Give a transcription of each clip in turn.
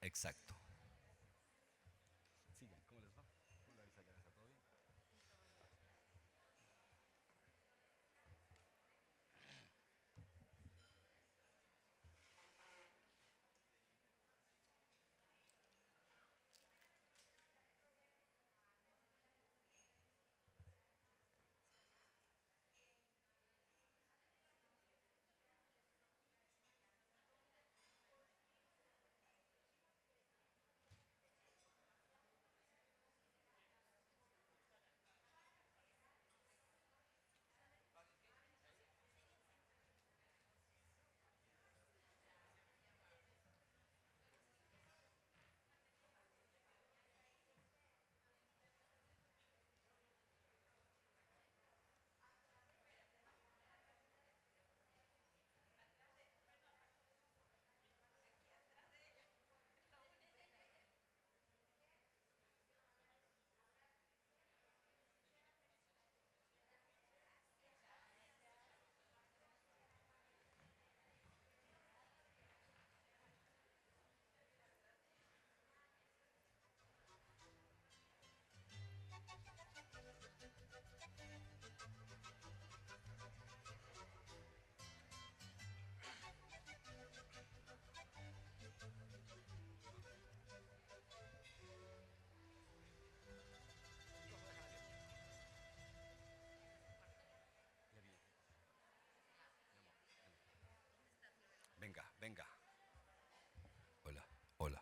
Exacto. Sigan, ¿cómo les va? Hola, Isaías, ¿está todo bien? Ya vi. Mi amor, venga, venga. Hola, hola.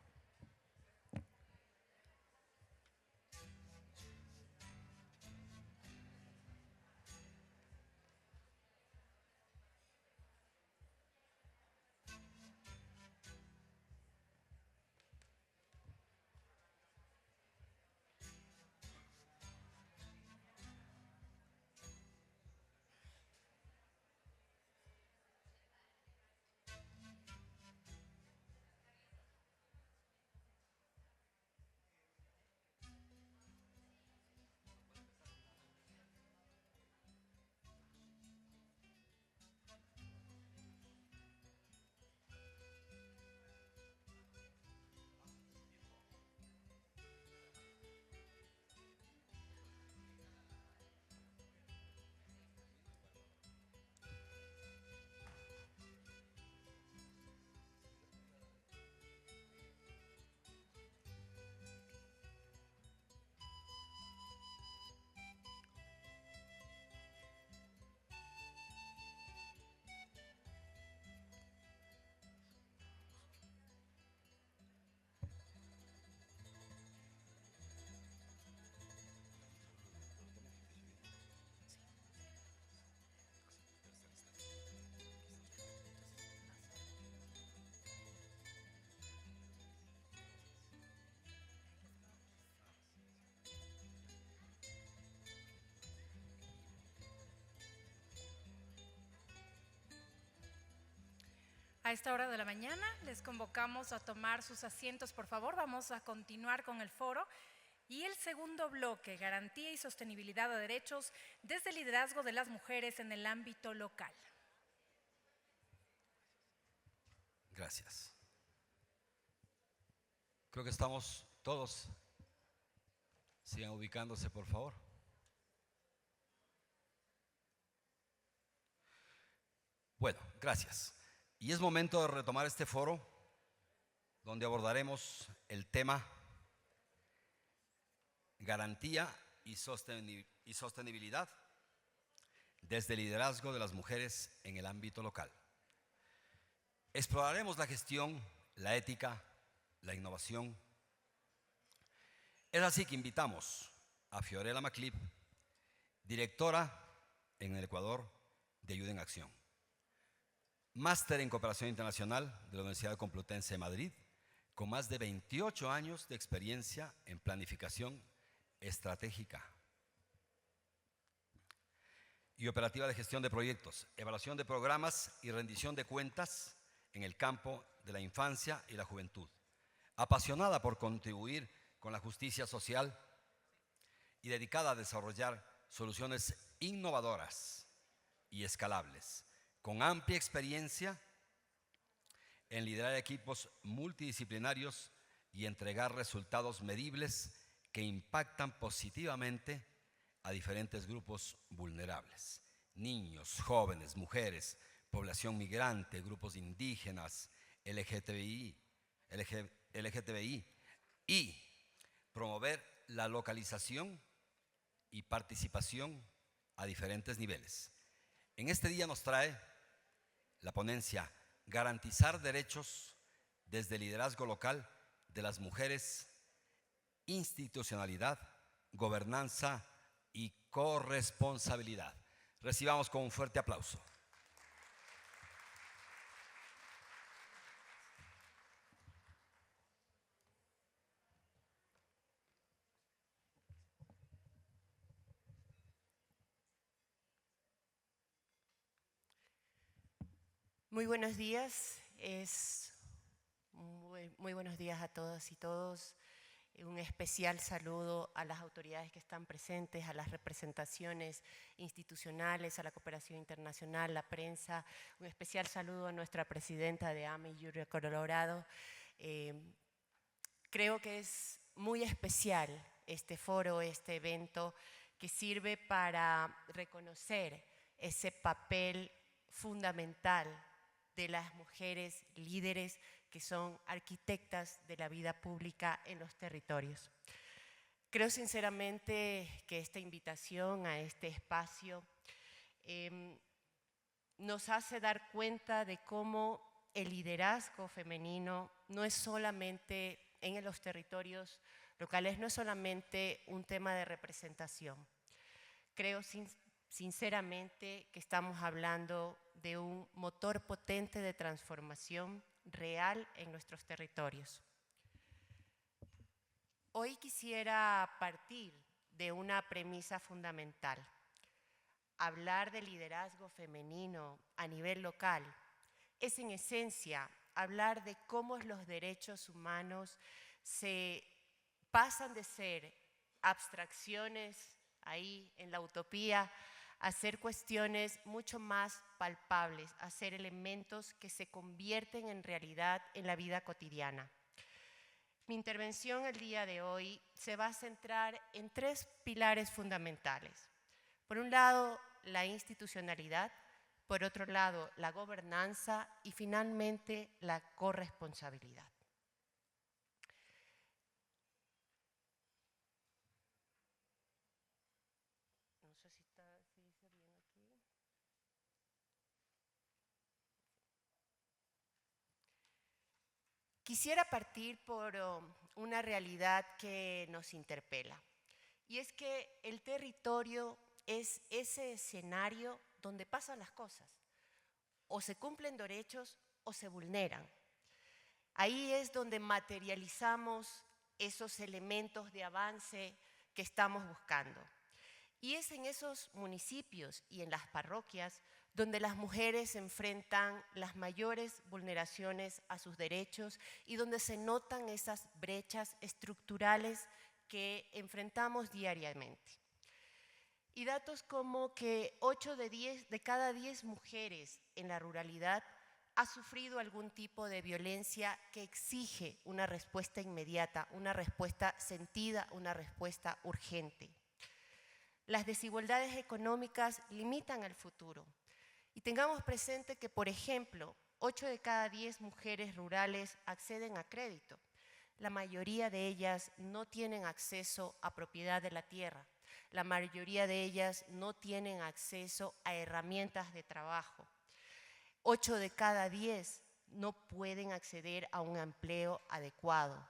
A esta hora de la mañana les convocamos a tomar sus asientos, por favor. Vamos a continuar con el foro. Y el segundo bloque, garantía y sostenibilidad de derechos desde el liderazgo de las mujeres en el ámbito local. Gracias. Creo que estamos todos. Sigan ubicándose, por favor. Bueno, gracias. Y es momento de retomar este foro donde abordaremos el tema garantía y sostenibilidad desde el liderazgo de las mujeres en el ámbito local. Exploraremos la gestión, la ética, la innovación. Es así que invitamos a Fiorella Maclip, directora en el Ecuador de Ayuda en Acción, máster en Cooperación Internacional de la Universidad Complutense de Madrid, con más de 28 años de experiencia en planificación estratégica y operativa de gestión de proyectos, evaluación de programas y rendición de cuentas en el campo de la infancia y la juventud. Apasionada por contribuir con la justicia social y dedicada a desarrollar soluciones innovadoras y escalables, con amplia experiencia en liderar equipos multidisciplinarios y entregar resultados medibles que impactan positivamente a diferentes grupos vulnerables: niños, jóvenes, mujeres, población migrante, grupos indígenas, LGTBI, y promover la localización y participación a diferentes niveles. En este día nos trae la ponencia Garantizar derechos desde el liderazgo local de las mujeres, institucionalidad, gobernanza y corresponsabilidad. Recibamos con un fuerte aplauso. Muy buenos días, muy buenos días a todas y todos. Un especial saludo a las autoridades que están presentes, a las representaciones institucionales, a la cooperación internacional, la prensa. Un especial saludo a nuestra presidenta de AME, Yuria Colorado. Creo que es muy especial este foro, este evento, que sirve para reconocer ese papel fundamental de las mujeres líderes que son arquitectas de la vida pública en los territorios. Creo sinceramente que esta invitación a este espacio nos hace dar cuenta de cómo el liderazgo femenino no es solamente en los territorios locales, no es solamente un tema de representación. Creo sinceramente que estamos hablando de un motor potente de transformación real en nuestros territorios. Hoy quisiera partir de una premisa fundamental. Hablar de liderazgo femenino a nivel local es en esencia hablar de cómo los derechos humanos se pasan de ser abstracciones ahí en la utopía a ser cuestiones mucho más palpables, a ser elementos que se convierten en realidad en la vida cotidiana. Mi intervención el día de hoy se va a centrar en tres pilares fundamentales. Por un lado, la institucionalidad, por otro lado, la gobernanza y finalmente la corresponsabilidad. Quisiera partir por una realidad que nos interpela, y es que el territorio es ese escenario donde pasan las cosas. O se cumplen derechos o se vulneran. Ahí es donde materializamos esos elementos de avance que estamos buscando. Y es en esos municipios y en las parroquias donde las mujeres enfrentan las mayores vulneraciones a sus derechos y donde se notan esas brechas estructurales que enfrentamos diariamente. Y datos como que 8 de cada 10 mujeres en la ruralidad ha sufrido algún tipo de violencia que exige una respuesta inmediata, una respuesta sentida, una respuesta urgente. Las desigualdades económicas limitan el futuro. Y tengamos presente que, por ejemplo, 8 de cada 10 mujeres rurales acceden a crédito. La mayoría de ellas no tienen acceso a propiedad de la tierra. La mayoría de ellas no tienen acceso a herramientas de trabajo. 8 de cada 10 no pueden acceder a un empleo adecuado.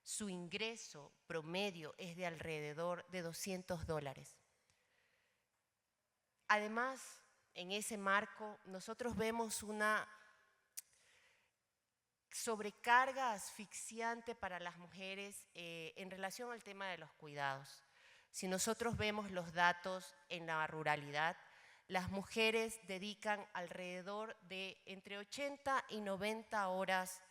Su ingreso promedio es de alrededor de $200. Además, en ese marco, nosotros vemos una sobrecarga asfixiante para las mujeres en relación al tema de los cuidados. Si nosotros vemos los datos en la ruralidad, las mujeres dedican alrededor de entre 80 y 90 horas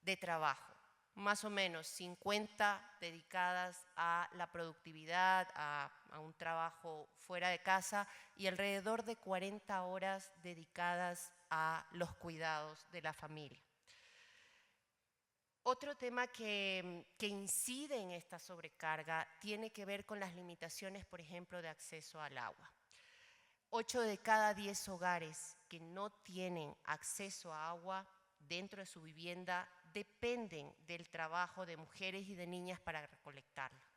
de trabajo, más o menos 50 dedicadas a la productividad, a un trabajo fuera de casa, y alrededor de 40 horas dedicadas a los cuidados de la familia. Otro tema que incide en esta sobrecarga tiene que ver con las limitaciones, por ejemplo, de acceso al agua. 8 de cada 10 hogares que no tienen acceso a agua dentro de su vivienda dependen del trabajo de mujeres y de niñas para recolectarla.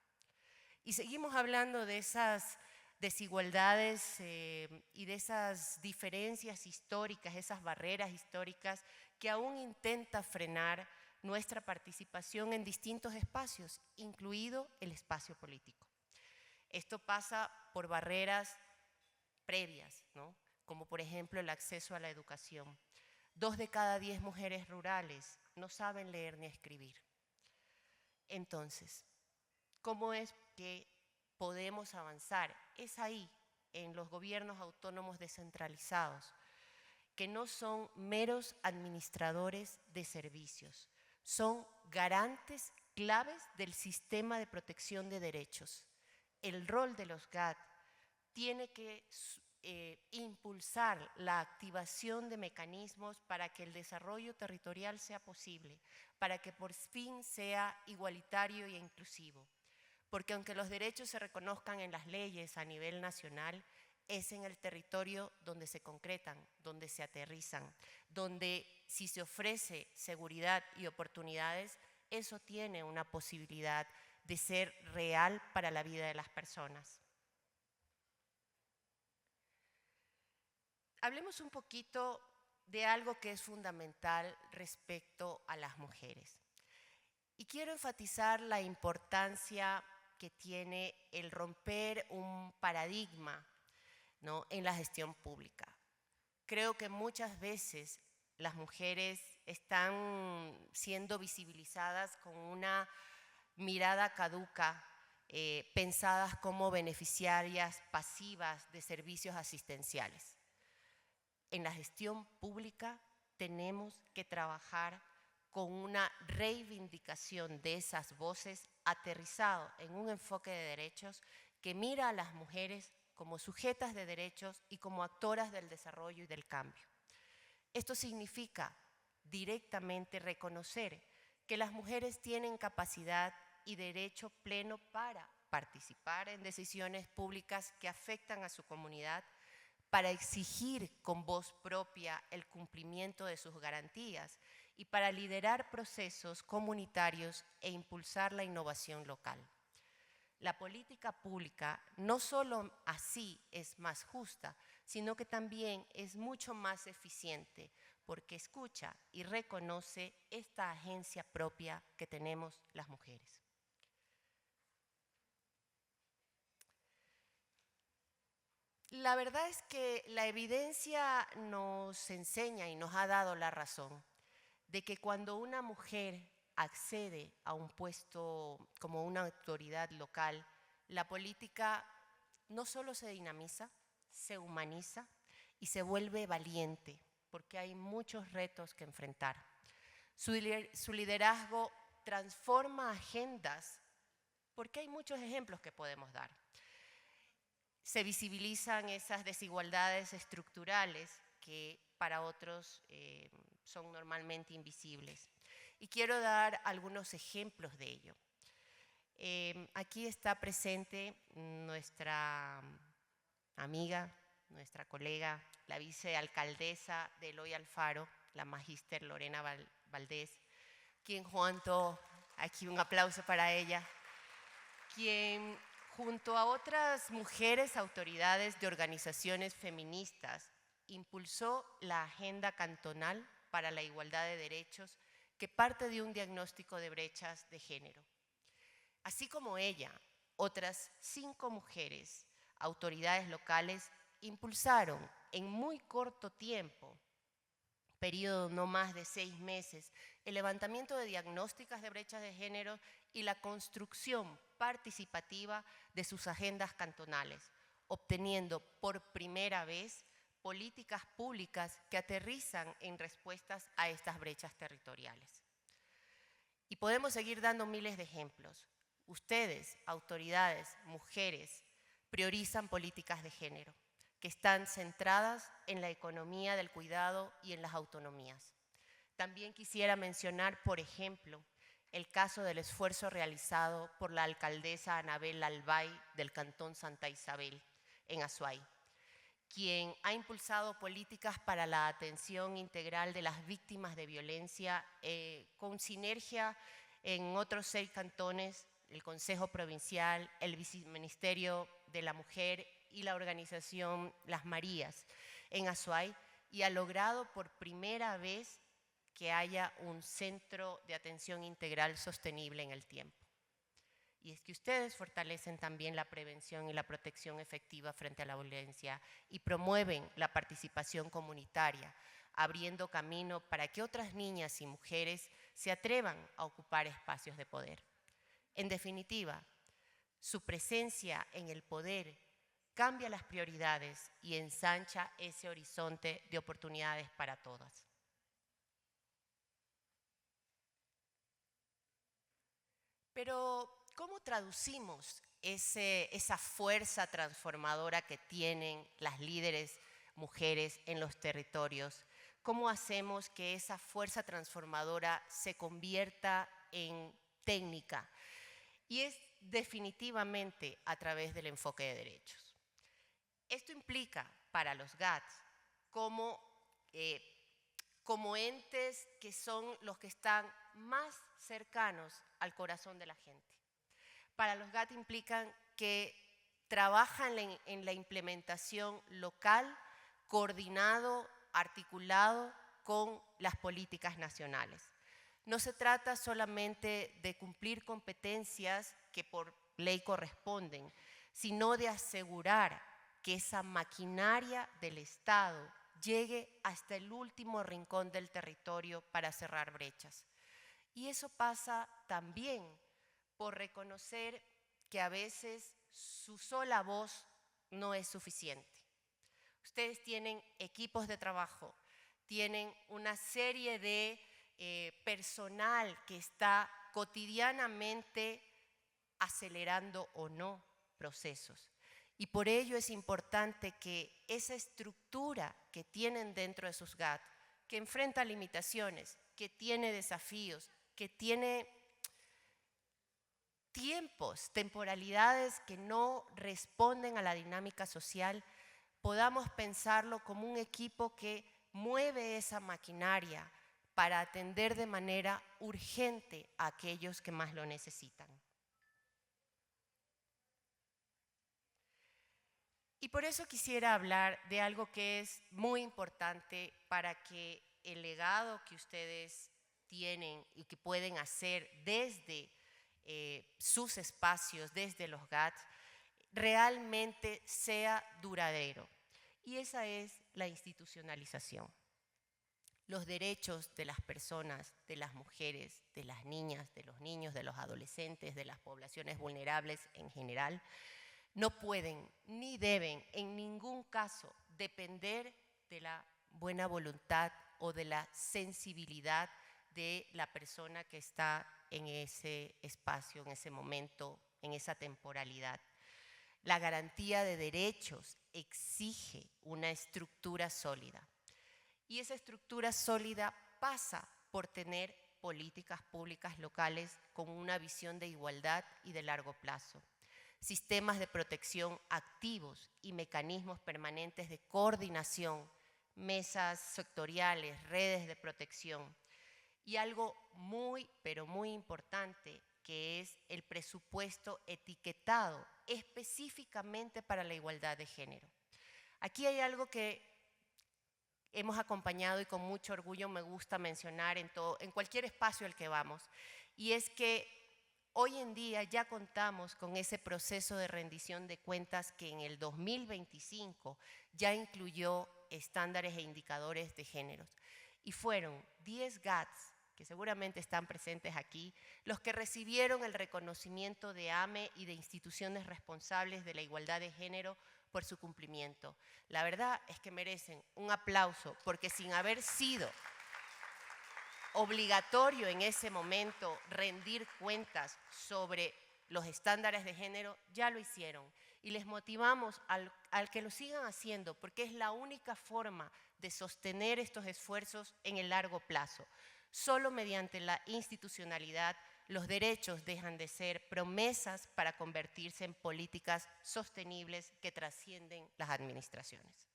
Y seguimos hablando de esas desigualdades y de esas diferencias históricas, esas barreras históricas que aún intenta frenar nuestra participación en distintos espacios, incluido el espacio político. Esto pasa por barreras previas, ¿no? Como por ejemplo el acceso a la educación. 2 de cada 10 mujeres rurales no saben leer ni escribir. Entonces, ¿cómo es que podemos avanzar? Es ahí, en los gobiernos autónomos descentralizados, que no son meros administradores de servicios, son garantes claves del sistema de protección de derechos. El rol de los GAT tiene que impulsar la activación de mecanismos para que el desarrollo territorial sea posible, para que por fin sea igualitario e inclusivo. Porque aunque los derechos se reconozcan en las leyes a nivel nacional, es en el territorio donde se concretan, donde se aterrizan, donde si se ofrece seguridad y oportunidades, eso tiene una posibilidad de ser real para la vida de las personas. Hablemos un poquito de algo que es fundamental respecto a las mujeres. Y quiero enfatizar la importancia que tiene el romper un paradigma, ¿no?, en la gestión pública. Creo que muchas veces las mujeres están siendo visibilizadas con una mirada caduca, pensadas como beneficiarias pasivas de servicios asistenciales. En la gestión pública tenemos que trabajar con una reivindicación de esas voces aterrizado en un enfoque de derechos que mira a las mujeres como sujetas de derechos y como actoras del desarrollo y del cambio. Esto significa directamente reconocer que las mujeres tienen capacidad y derecho pleno para participar en decisiones públicas que afectan a su comunidad, para exigir con voz propia el cumplimiento de sus garantías y para liderar procesos comunitarios e impulsar la innovación local. La política pública no solo así es más justa, sino que también es mucho más eficiente porque escucha y reconoce esta agencia propia que tenemos las mujeres. La verdad es que la evidencia nos enseña y nos ha dado la razón de que cuando una mujer accede a un puesto como una autoridad local, la política no solo se dinamiza, se humaniza y se vuelve valiente, porque hay muchos retos que enfrentar. Su liderazgo transforma agendas, porque hay muchos ejemplos que podemos dar. Se visibilizan esas desigualdades estructurales que para otros son normalmente invisibles. Y quiero dar algunos ejemplos de ello. Aquí está presente nuestra amiga, nuestra colega, la vicealcaldesa de Eloy Alfaro, la magíster Lorena Valdés, quien aquí un aplauso para ella, quien junto a otras mujeres autoridades de organizaciones feministas, impulsó la Agenda Cantonal para la Igualdad de Derechos, que parte de un diagnóstico de brechas de género. Así como ella, otras 5 mujeres, autoridades locales, impulsaron en muy corto tiempo, periodo no más de 6 meses, el levantamiento de diagnósticas de brechas de género y la construcción participativa de sus agendas cantonales, obteniendo por primera vez políticas públicas que aterrizan en respuestas a estas brechas territoriales. Y podemos seguir dando miles de ejemplos. Ustedes, autoridades, mujeres, priorizan políticas de género que están centradas en la economía del cuidado y en las autonomías. También quisiera mencionar, por ejemplo, el caso del esfuerzo realizado por la alcaldesa Anabel Albay del Cantón Santa Isabel, en Azuay, quien ha impulsado políticas para la atención integral de las víctimas de violencia con sinergia en otros 6 cantones, el Consejo Provincial, el Viceministerio de la Mujer y la organización Las Marías en Azuay, y ha logrado por primera vez que haya un centro de atención integral sostenible en el tiempo. Y es que ustedes fortalecen también la prevención y la protección efectiva frente a la violencia y promueven la participación comunitaria, abriendo camino para que otras niñas y mujeres se atrevan a ocupar espacios de poder. En definitiva, su presencia en el poder cambia las prioridades y ensancha ese horizonte de oportunidades para todas. Pero, ¿cómo traducimos esa fuerza transformadora que tienen las líderes mujeres en los territorios? ¿Cómo hacemos que esa fuerza transformadora se convierta en técnica? Y es definitivamente a través del enfoque de derechos. Esto implica para los GATS como entes que son los que están más cercanos al corazón de la gente. Para los GAT implican que trabajan en la implementación local, coordinado, articulado con las políticas nacionales. No se trata solamente de cumplir competencias que por ley corresponden, sino de asegurar que esa maquinaria del Estado llegue hasta el último rincón del territorio para cerrar brechas. Y eso pasa también por reconocer que a veces su sola voz no es suficiente. Ustedes tienen equipos de trabajo, tienen una serie de personal que está cotidianamente acelerando o no procesos. Y por ello es importante que esa estructura que tienen dentro de sus GAT, que enfrenta limitaciones, que tiene desafíos, que tiene tiempos, temporalidades que no responden a la dinámica social, podamos pensarlo como un equipo que mueve esa maquinaria para atender de manera urgente a aquellos que más lo necesitan. Y por eso quisiera hablar de algo que es muy importante para que el legado que ustedes tienen y que pueden hacer desde sus espacios, desde los GAT, realmente sea duradero. Y esa es la institucionalización. Los derechos de las personas, de las mujeres, de las niñas, de los niños, de los adolescentes, de las poblaciones vulnerables en general, no pueden ni deben en ningún caso depender de la buena voluntad o de la sensibilidad de la persona que está en ese espacio, en ese momento, en esa temporalidad. La garantía de derechos exige una estructura sólida. Y esa estructura sólida pasa por tener políticas públicas locales con una visión de igualdad y de largo plazo. Sistemas de protección activos y mecanismos permanentes de coordinación, mesas sectoriales, redes de protección. Y algo muy, pero muy importante, que es el presupuesto etiquetado específicamente para la igualdad de género. Aquí hay algo que hemos acompañado y con mucho orgullo me gusta mencionar en cualquier espacio al que vamos, y es que hoy en día ya contamos con ese proceso de rendición de cuentas que en el 2025 ya incluyó estándares e indicadores de géneros. Y fueron 10 GATS, que seguramente están presentes aquí, los que recibieron el reconocimiento de AME y de instituciones responsables de la igualdad de género por su cumplimiento. La verdad es que merecen un aplauso, porque sin haber sido obligatorio en ese momento rendir cuentas sobre los estándares de género, ya lo hicieron. Y les motivamos al que lo sigan haciendo, porque es la única forma de sostener estos esfuerzos en el largo plazo. Solo mediante la institucionalidad los derechos dejan de ser promesas para convertirse en políticas sostenibles que trascienden las administraciones.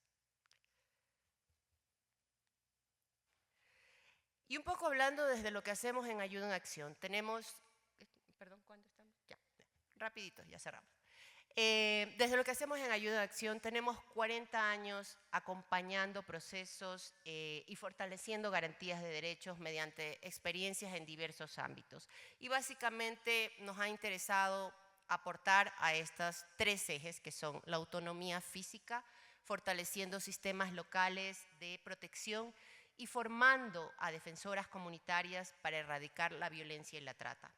Y un poco hablando desde lo que hacemos en Ayuda en Acción, tenemos, perdón, ¿cuándo estamos? Ya, rapidito, ya cerramos. Desde lo que hacemos en Ayuda en Acción tenemos 40 años acompañando procesos y fortaleciendo garantías de derechos mediante experiencias en diversos ámbitos. Y básicamente nos ha interesado aportar a estos 3 ejes que son la autonomía física, fortaleciendo sistemas locales de protección y formando a defensoras comunitarias para erradicar la violencia y la trata.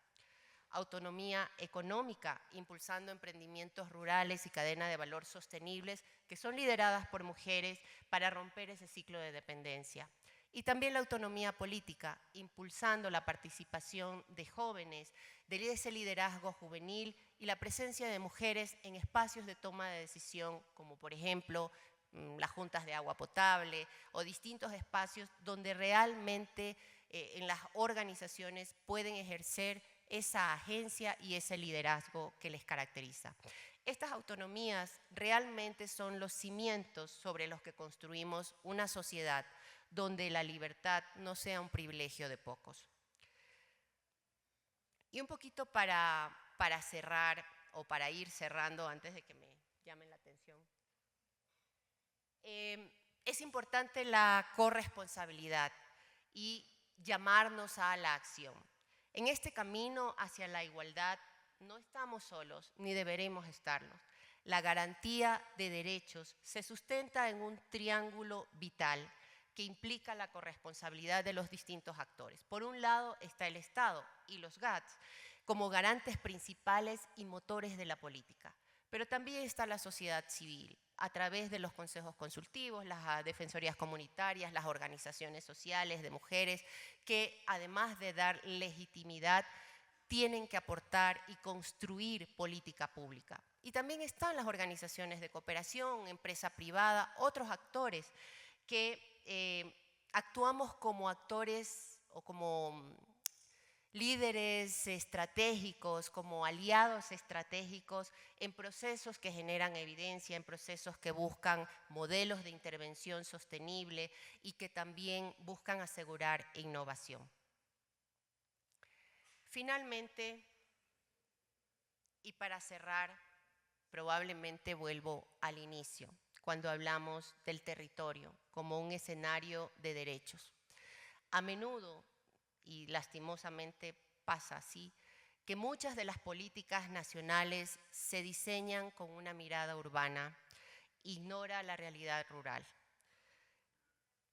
Autonomía económica, impulsando emprendimientos rurales y cadena de valor sostenibles que son lideradas por mujeres para romper ese ciclo de dependencia. Y también la autonomía política, impulsando la participación de jóvenes, de ese liderazgo juvenil y la presencia de mujeres en espacios de toma de decisión, como por ejemplo las juntas de agua potable o distintos espacios donde realmente en las organizaciones pueden ejercer esa agencia y ese liderazgo que les caracteriza. Estas autonomías realmente son los cimientos sobre los que construimos una sociedad donde la libertad no sea un privilegio de pocos. Y un poquito para cerrar o para ir cerrando antes de que me llamen la atención. Es importante la corresponsabilidad y llamarnos a la acción. En este camino hacia la igualdad no estamos solos, ni deberemos estarlo. La garantía de derechos se sustenta en un triángulo vital que implica la corresponsabilidad de los distintos actores. Por un lado está el Estado y los GATS como garantes principales y motores de la política, pero también está la sociedad civil, a través de los consejos consultivos, las defensorías comunitarias, las organizaciones sociales de mujeres, que además de dar legitimidad, tienen que aportar y construir política pública. Y también están las organizaciones de cooperación, empresa privada, otros actores que actuamos como actores o como líderes estratégicos, como aliados estratégicos en procesos que generan evidencia, en procesos que buscan modelos de intervención sostenible y que también buscan asegurar innovación. Finalmente, y para cerrar, probablemente vuelvo al inicio, cuando hablamos del territorio como un escenario de derechos. A menudo, y lastimosamente pasa así, que muchas de las políticas nacionales se diseñan con una mirada urbana, ignora la realidad rural.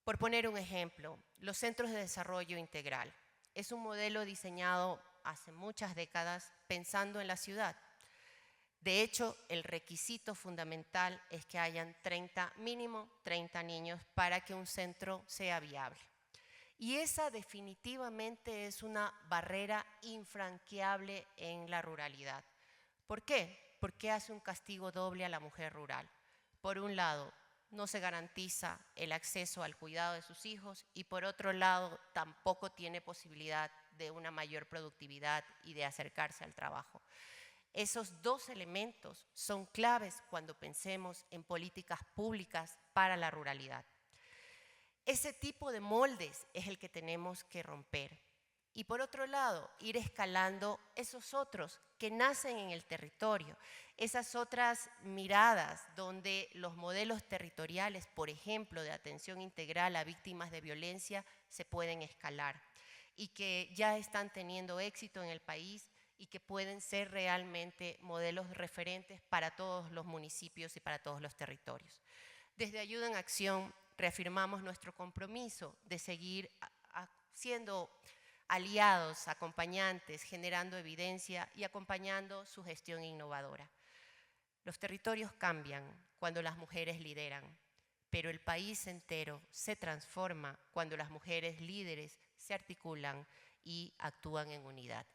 Por poner un ejemplo, los centros de desarrollo integral es un modelo diseñado hace muchas décadas pensando en la ciudad. De hecho, el requisito fundamental es que hayan mínimo 30 niños para que un centro sea viable. Y esa definitivamente es una barrera infranqueable en la ruralidad. ¿Por qué? Porque hace un castigo doble a la mujer rural. Por un lado, no se garantiza el acceso al cuidado de sus hijos y por otro lado, tampoco tiene posibilidad de una mayor productividad y de acercarse al trabajo. Esos 2 elementos son claves cuando pensemos en políticas públicas para la ruralidad. Ese tipo de moldes es el que tenemos que romper. Y por otro lado, ir escalando esos otros que nacen en el territorio, esas otras miradas donde los modelos territoriales, por ejemplo, de atención integral a víctimas de violencia, se pueden escalar y que ya están teniendo éxito en el país y que pueden ser realmente modelos referentes para todos los municipios y para todos los territorios. Desde Ayuda en Acción reafirmamos nuestro compromiso de seguir siendo aliados, acompañantes, generando evidencia y acompañando su gestión innovadora. Los territorios cambian cuando las mujeres lideran, pero el país entero se transforma cuando las mujeres líderes se articulan y actúan en unidad.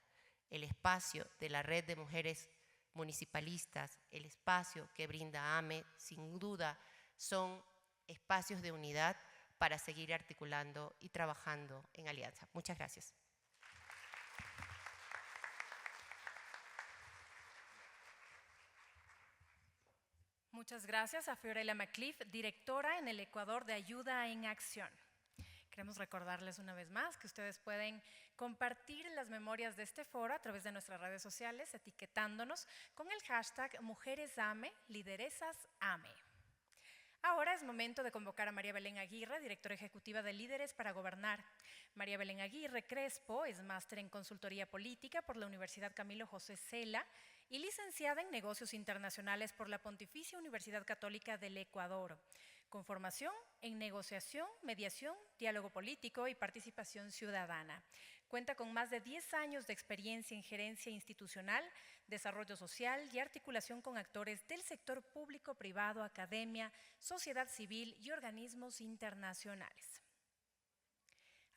El espacio de la red de mujeres municipalistas, el espacio que brinda AME, sin duda, son espacios de unidad para seguir articulando y trabajando en alianza. Muchas gracias. Muchas gracias a Fiorella McCliff, directora en el Ecuador de Ayuda en Acción. Queremos recordarles una vez más que ustedes pueden compartir las memorias de este foro a través de nuestras redes sociales, etiquetándonos con el hashtag MujeresAME, LideresasAME. Ahora es momento de convocar a María Belén Aguirre, directora ejecutiva de Líderes para Gobernar. María Belén Aguirre Crespo es máster en consultoría política por la Universidad Camilo José Cela y licenciada en negocios internacionales por la Pontificia Universidad Católica del Ecuador, con formación en negociación, mediación, diálogo político y participación ciudadana. Cuenta con más de 10 años de experiencia en gerencia institucional, desarrollo social y articulación con actores del sector público, privado, academia, sociedad civil y organismos internacionales.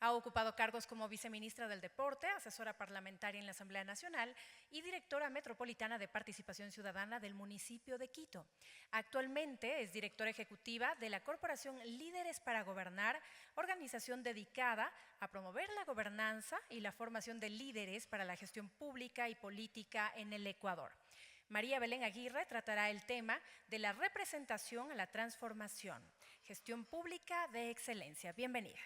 Ha ocupado cargos como viceministra del Deporte, asesora parlamentaria en la Asamblea Nacional y directora metropolitana de Participación Ciudadana del municipio de Quito. Actualmente es directora ejecutiva de la Corporación Líderes para Gobernar, organización dedicada a promover la gobernanza y la formación de líderes para la gestión pública y política en el Ecuador. María Belén Aguirre tratará el tema de la representación a la transformación, gestión pública de excelencia. Bienvenida.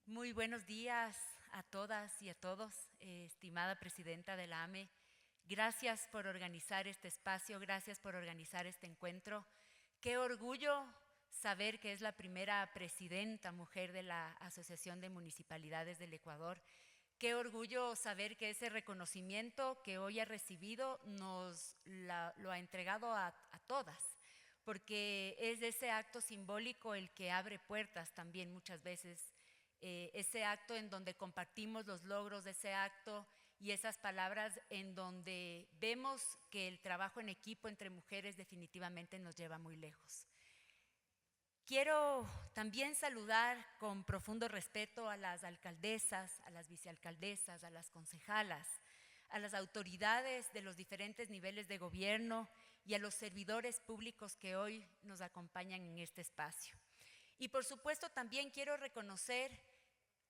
Muy buenos días a todas y a todos, estimada presidenta de la AME. Gracias por organizar este espacio, gracias por organizar este encuentro. Qué orgullo saber que es la primera presidenta mujer de la Asociación de Municipalidades del Ecuador. Qué orgullo saber que ese reconocimiento que hoy ha recibido lo ha entregado a todas, porque es ese acto simbólico el que abre puertas también muchas veces. Ese acto en donde compartimos los logros de ese acto y esas palabras en donde vemos que el trabajo en equipo entre mujeres definitivamente nos lleva muy lejos. Quiero también saludar con profundo respeto a las alcaldesas, a las vicealcaldesas, a las concejalas, a las autoridades de los diferentes niveles de gobierno y a los servidores públicos que hoy nos acompañan en este espacio. Y por supuesto también quiero reconocer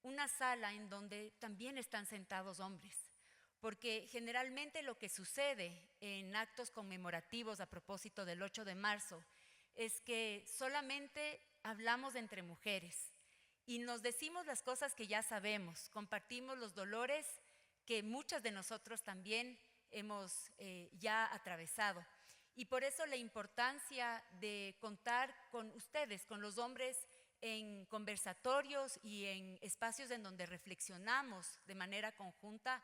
una sala en donde también están sentados hombres, porque generalmente lo que sucede en actos conmemorativos a propósito del 8 de marzo es que solamente hablamos entre mujeres y nos decimos las cosas que ya sabemos, compartimos los dolores que muchas de nosotros también hemos ya atravesado. Y por eso la importancia de contar con ustedes, con los hombres, en conversatorios y en espacios en donde reflexionamos de manera conjunta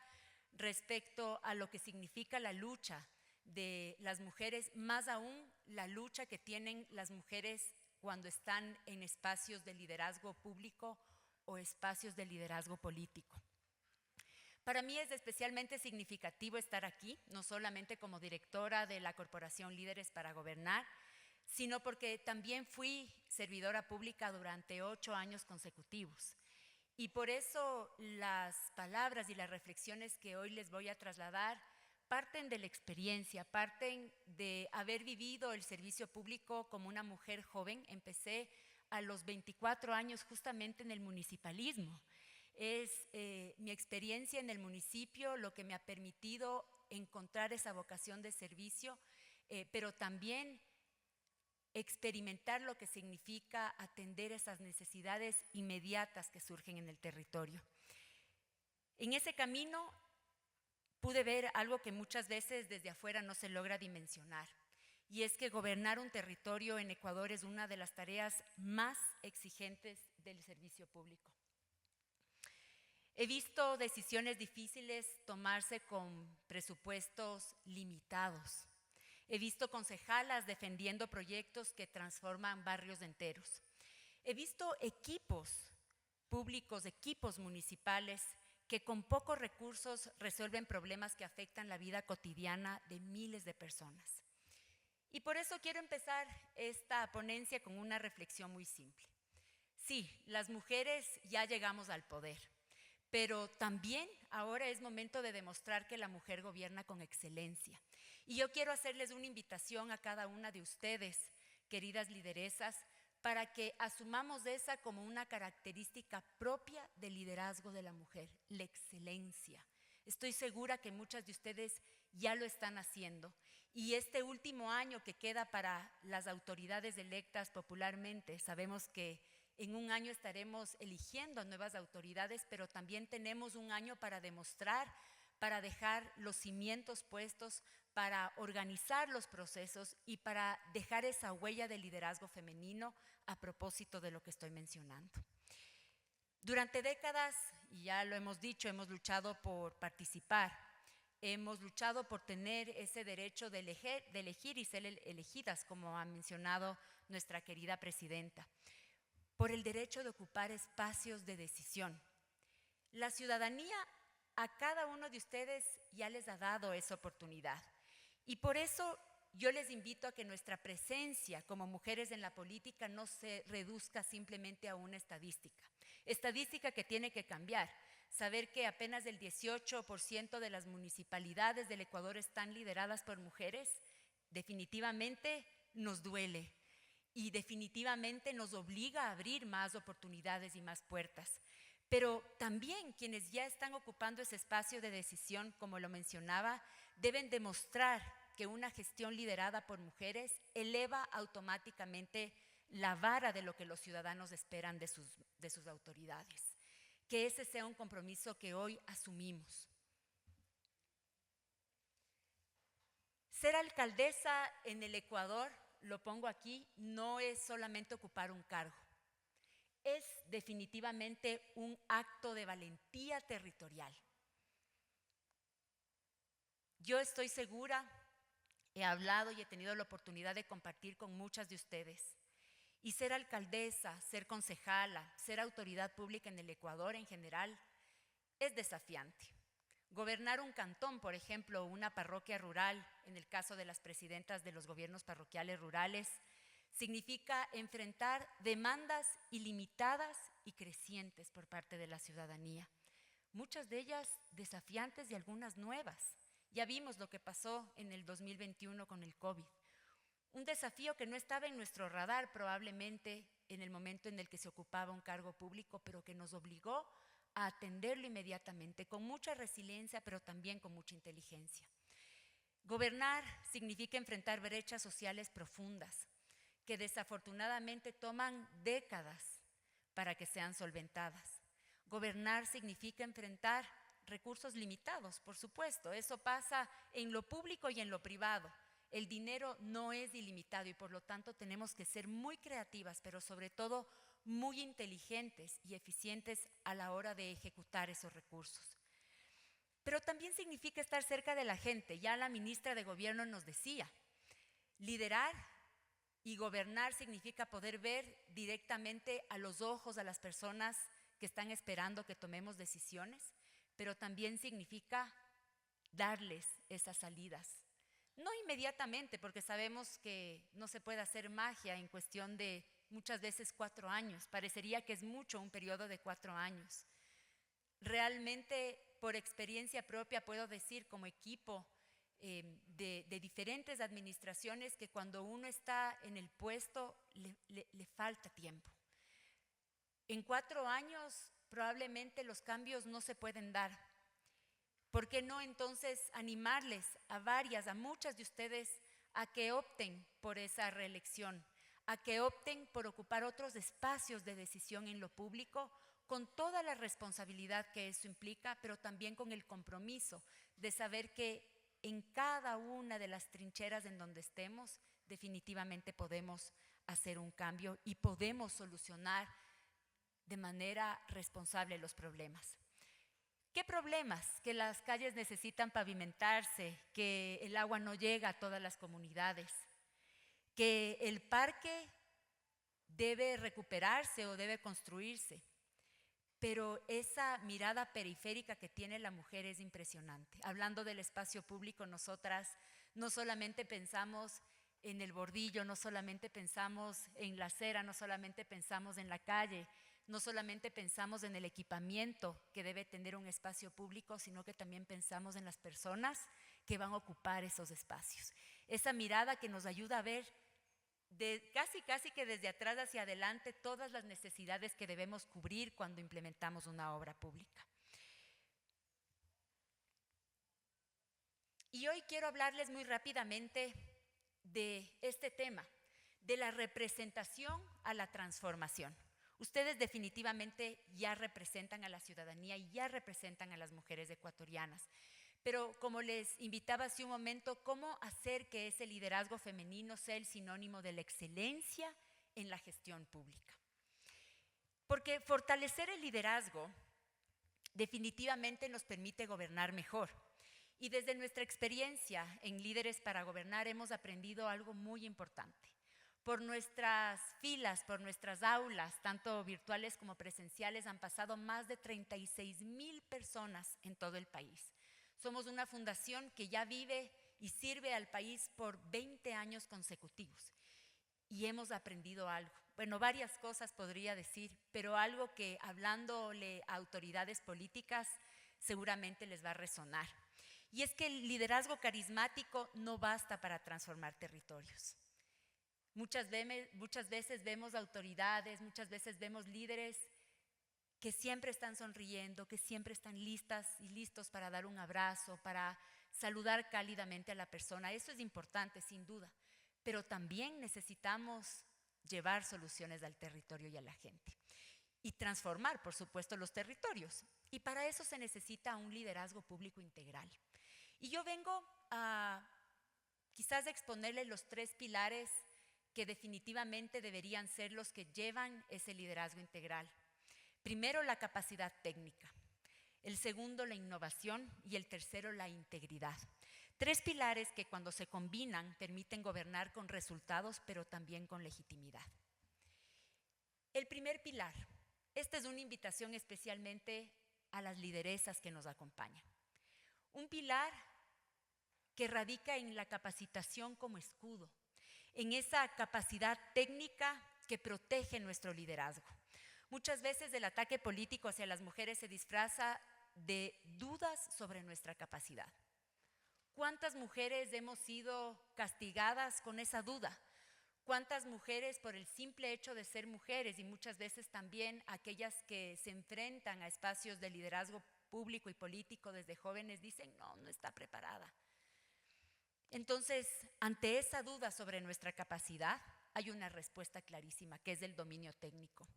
respecto a lo que significa la lucha de las mujeres, más aún la lucha que tienen las mujeres cuando están en espacios de liderazgo público o espacios de liderazgo político. Para mí es especialmente significativo estar aquí, no solamente como directora de la Corporación Líderes para Gobernar, sino porque también fui servidora pública durante 8 años consecutivos. Y por eso las palabras y las reflexiones que hoy les voy a trasladar parten de la experiencia, parten de haber vivido el servicio público como una mujer joven. Empecé a los 24 años justamente en el municipalismo. Es mi experiencia en el municipio lo que me ha permitido encontrar esa vocación de servicio, pero también experimentar lo que significa atender esas necesidades inmediatas que surgen en el territorio. En ese camino pude ver algo que muchas veces desde afuera no se logra dimensionar, y es que gobernar un territorio en Ecuador es una de las tareas más exigentes del servicio público. He visto decisiones difíciles tomarse con presupuestos limitados. He visto concejalas defendiendo proyectos que transforman barrios enteros. He visto equipos públicos, equipos municipales que con pocos recursos resuelven problemas que afectan la vida cotidiana de miles de personas. Y por eso quiero empezar esta ponencia con una reflexión muy simple. Sí, las mujeres ya llegamos al poder, pero también ahora es momento de demostrar que la mujer gobierna con excelencia. Y yo quiero hacerles una invitación a cada una de ustedes, queridas lideresas, para que asumamos esa como una característica propia del liderazgo de la mujer, la excelencia. Estoy segura que muchas de ustedes ya lo están haciendo. Y este último año que queda para las autoridades electas popularmente, sabemos que en un año estaremos eligiendo a nuevas autoridades, pero también tenemos un año para demostrar, para dejar los cimientos puestos, para organizar los procesos y para dejar esa huella de liderazgo femenino a propósito de lo que estoy mencionando. Durante décadas, y ya lo hemos dicho, hemos luchado por participar, hemos luchado por tener ese derecho de elegir y ser elegidas, como ha mencionado nuestra querida presidenta, por el derecho de ocupar espacios de decisión. La ciudadanía a cada uno de ustedes ya les ha dado esa oportunidad. Y por eso yo les invito a que nuestra presencia como mujeres en la política no se reduzca simplemente a una estadística. Estadística que tiene que cambiar. Saber que apenas el 18% de las municipalidades del Ecuador están lideradas por mujeres, definitivamente nos duele y definitivamente nos obliga a abrir más oportunidades y más puertas. Pero también quienes ya están ocupando ese espacio de decisión, como lo mencionaba, deben demostrar que una gestión liderada por mujeres eleva automáticamente la vara de lo que los ciudadanos esperan de sus autoridades. Que ese sea un compromiso que hoy asumimos. Ser alcaldesa en el Ecuador, lo pongo aquí, no es solamente ocupar un cargo. Es definitivamente un acto de valentía territorial. Yo estoy segura, he hablado y he tenido la oportunidad de compartir con muchas de ustedes. Y ser alcaldesa, ser concejala, ser autoridad pública en el Ecuador en general es desafiante. Gobernar un cantón, por ejemplo, una parroquia rural, en el caso de las presidentas de los gobiernos parroquiales rurales, significa enfrentar demandas ilimitadas y crecientes por parte de la ciudadanía. Muchas de ellas desafiantes y algunas nuevas. Ya vimos lo que pasó en el 2021 con el COVID. Un desafío que no estaba en nuestro radar probablemente en el momento en el que se ocupaba un cargo público, pero que nos obligó a atenderlo inmediatamente, con mucha resiliencia, pero también con mucha inteligencia. Gobernar significa enfrentar brechas sociales profundas, que desafortunadamente toman décadas para que sean solventadas. Gobernar significa enfrentar recursos limitados, por supuesto. Eso pasa en lo público y en lo privado. El dinero no es ilimitado y por lo tanto tenemos que ser muy creativas, pero sobre todo muy inteligentes y eficientes a la hora de ejecutar esos recursos. Pero también significa estar cerca de la gente. Ya la ministra de Gobierno nos decía, liderar y gobernar significa poder ver directamente a los ojos a las personas que están esperando que tomemos decisiones, pero también significa darles esas salidas. No inmediatamente, porque sabemos que no se puede hacer magia en cuestión de muchas veces 4 años. Parecería que es mucho un periodo de 4 años. Realmente, por experiencia propia, puedo decir como equipo de diferentes administraciones que cuando uno está en el puesto le falta tiempo. En 4 años probablemente los cambios no se pueden dar. ¿Por qué no entonces animarles a muchas de ustedes a que opten por esa reelección, a que opten por ocupar otros espacios de decisión en lo público, con toda la responsabilidad que eso implica, pero también con el compromiso de saber que en cada una de las trincheras en donde estemos, definitivamente podemos hacer un cambio y podemos solucionar de manera responsable los problemas. ¿Qué problemas? Que las calles necesitan pavimentarse, que el agua no llega a todas las comunidades, que el parque debe recuperarse o debe construirse. Pero esa mirada periférica que tiene la mujer es impresionante. Hablando del espacio público, nosotras no solamente pensamos en el bordillo, no solamente pensamos en la acera, no solamente pensamos en la calle, no solamente pensamos en el equipamiento que debe tener un espacio público, sino que también pensamos en las personas que van a ocupar esos espacios. Esa mirada que nos ayuda a ver casi que desde atrás hacia adelante todas las necesidades que debemos cubrir cuando implementamos una obra pública. Y hoy quiero hablarles muy rápidamente de este tema, de la representación a la transformación. Ustedes definitivamente ya representan a la ciudadanía y ya representan a las mujeres ecuatorianas. Pero como les invitaba hace un momento, ¿cómo hacer que ese liderazgo femenino sea el sinónimo de la excelencia en la gestión pública? Porque fortalecer el liderazgo definitivamente nos permite gobernar mejor. Y desde nuestra experiencia en Líderes para Gobernar hemos aprendido algo muy importante. Por nuestras filas, por nuestras aulas, tanto virtuales como presenciales, han pasado más de 36,000 personas en todo el país. Somos una fundación que ya vive y sirve al país por 20 años consecutivos. Y hemos aprendido algo. Bueno, varias cosas podría decir, pero algo que hablándole a autoridades políticas seguramente les va a resonar. Y es que el liderazgo carismático no basta para transformar territorios. Muchas veces vemos autoridades, muchas veces vemos líderes que siempre están sonriendo, que siempre están listas y listos para dar un abrazo, para saludar cálidamente a la persona. Eso es importante, sin duda, pero también necesitamos llevar soluciones al territorio y a la gente. Y transformar, por supuesto, los territorios. Y para eso se necesita un liderazgo público integral. Y yo vengo a quizás exponerles los 3 pilares que definitivamente deberían ser los que llevan ese liderazgo integral. Primero, la capacidad técnica. El segundo, la innovación. Y el tercero, la integridad. 3 pilares que cuando se combinan permiten gobernar con resultados, pero también con legitimidad. El primer pilar. Esta es una invitación especialmente a las lideresas que nos acompañan. Un pilar que radica en la capacitación como escudo, en esa capacidad técnica que protege nuestro liderazgo. Muchas veces el ataque político hacia las mujeres se disfraza de dudas sobre nuestra capacidad. ¿Cuántas mujeres hemos sido castigadas con esa duda? ¿Cuántas mujeres por el simple hecho de ser mujeres y muchas veces también aquellas que se enfrentan a espacios de liderazgo público y político desde jóvenes dicen no está preparada? Entonces, ante esa duda sobre nuestra capacidad, hay una respuesta clarísima, que es el dominio técnico.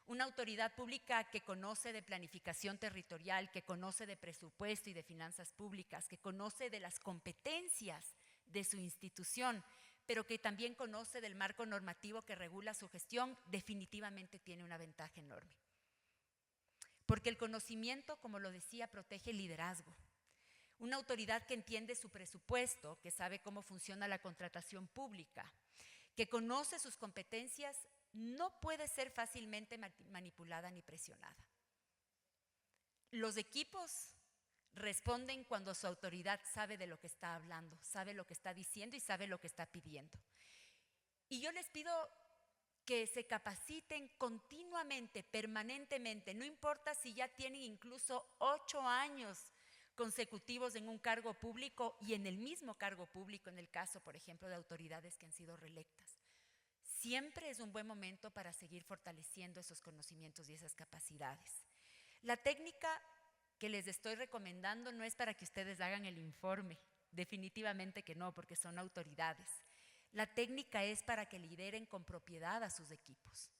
Una autoridad pública que conoce de planificación territorial, que conoce de presupuesto y de finanzas públicas, que conoce de las competencias de su institución, pero que también conoce del marco normativo que regula su gestión, definitivamente tiene una ventaja enorme. Porque el conocimiento, como lo decía, protege el liderazgo. Una autoridad que entiende su presupuesto, que sabe cómo funciona la contratación pública, que conoce sus competencias, no puede ser fácilmente manipulada ni presionada. Los equipos responden cuando su autoridad sabe de lo que está hablando, sabe lo que está diciendo y sabe lo que está pidiendo. Y yo les pido que se capaciten continuamente, permanentemente, no importa si ya tienen incluso 8 años consecutivos en un cargo público y en el mismo cargo público, en el caso, por ejemplo, de autoridades que han sido reelectas. Siempre es un buen momento para seguir fortaleciendo esos conocimientos y esas capacidades. La técnica que les estoy recomendando no es para que ustedes hagan el informe, definitivamente que no, porque son autoridades. La técnica es para que lideren con propiedad a sus equipos.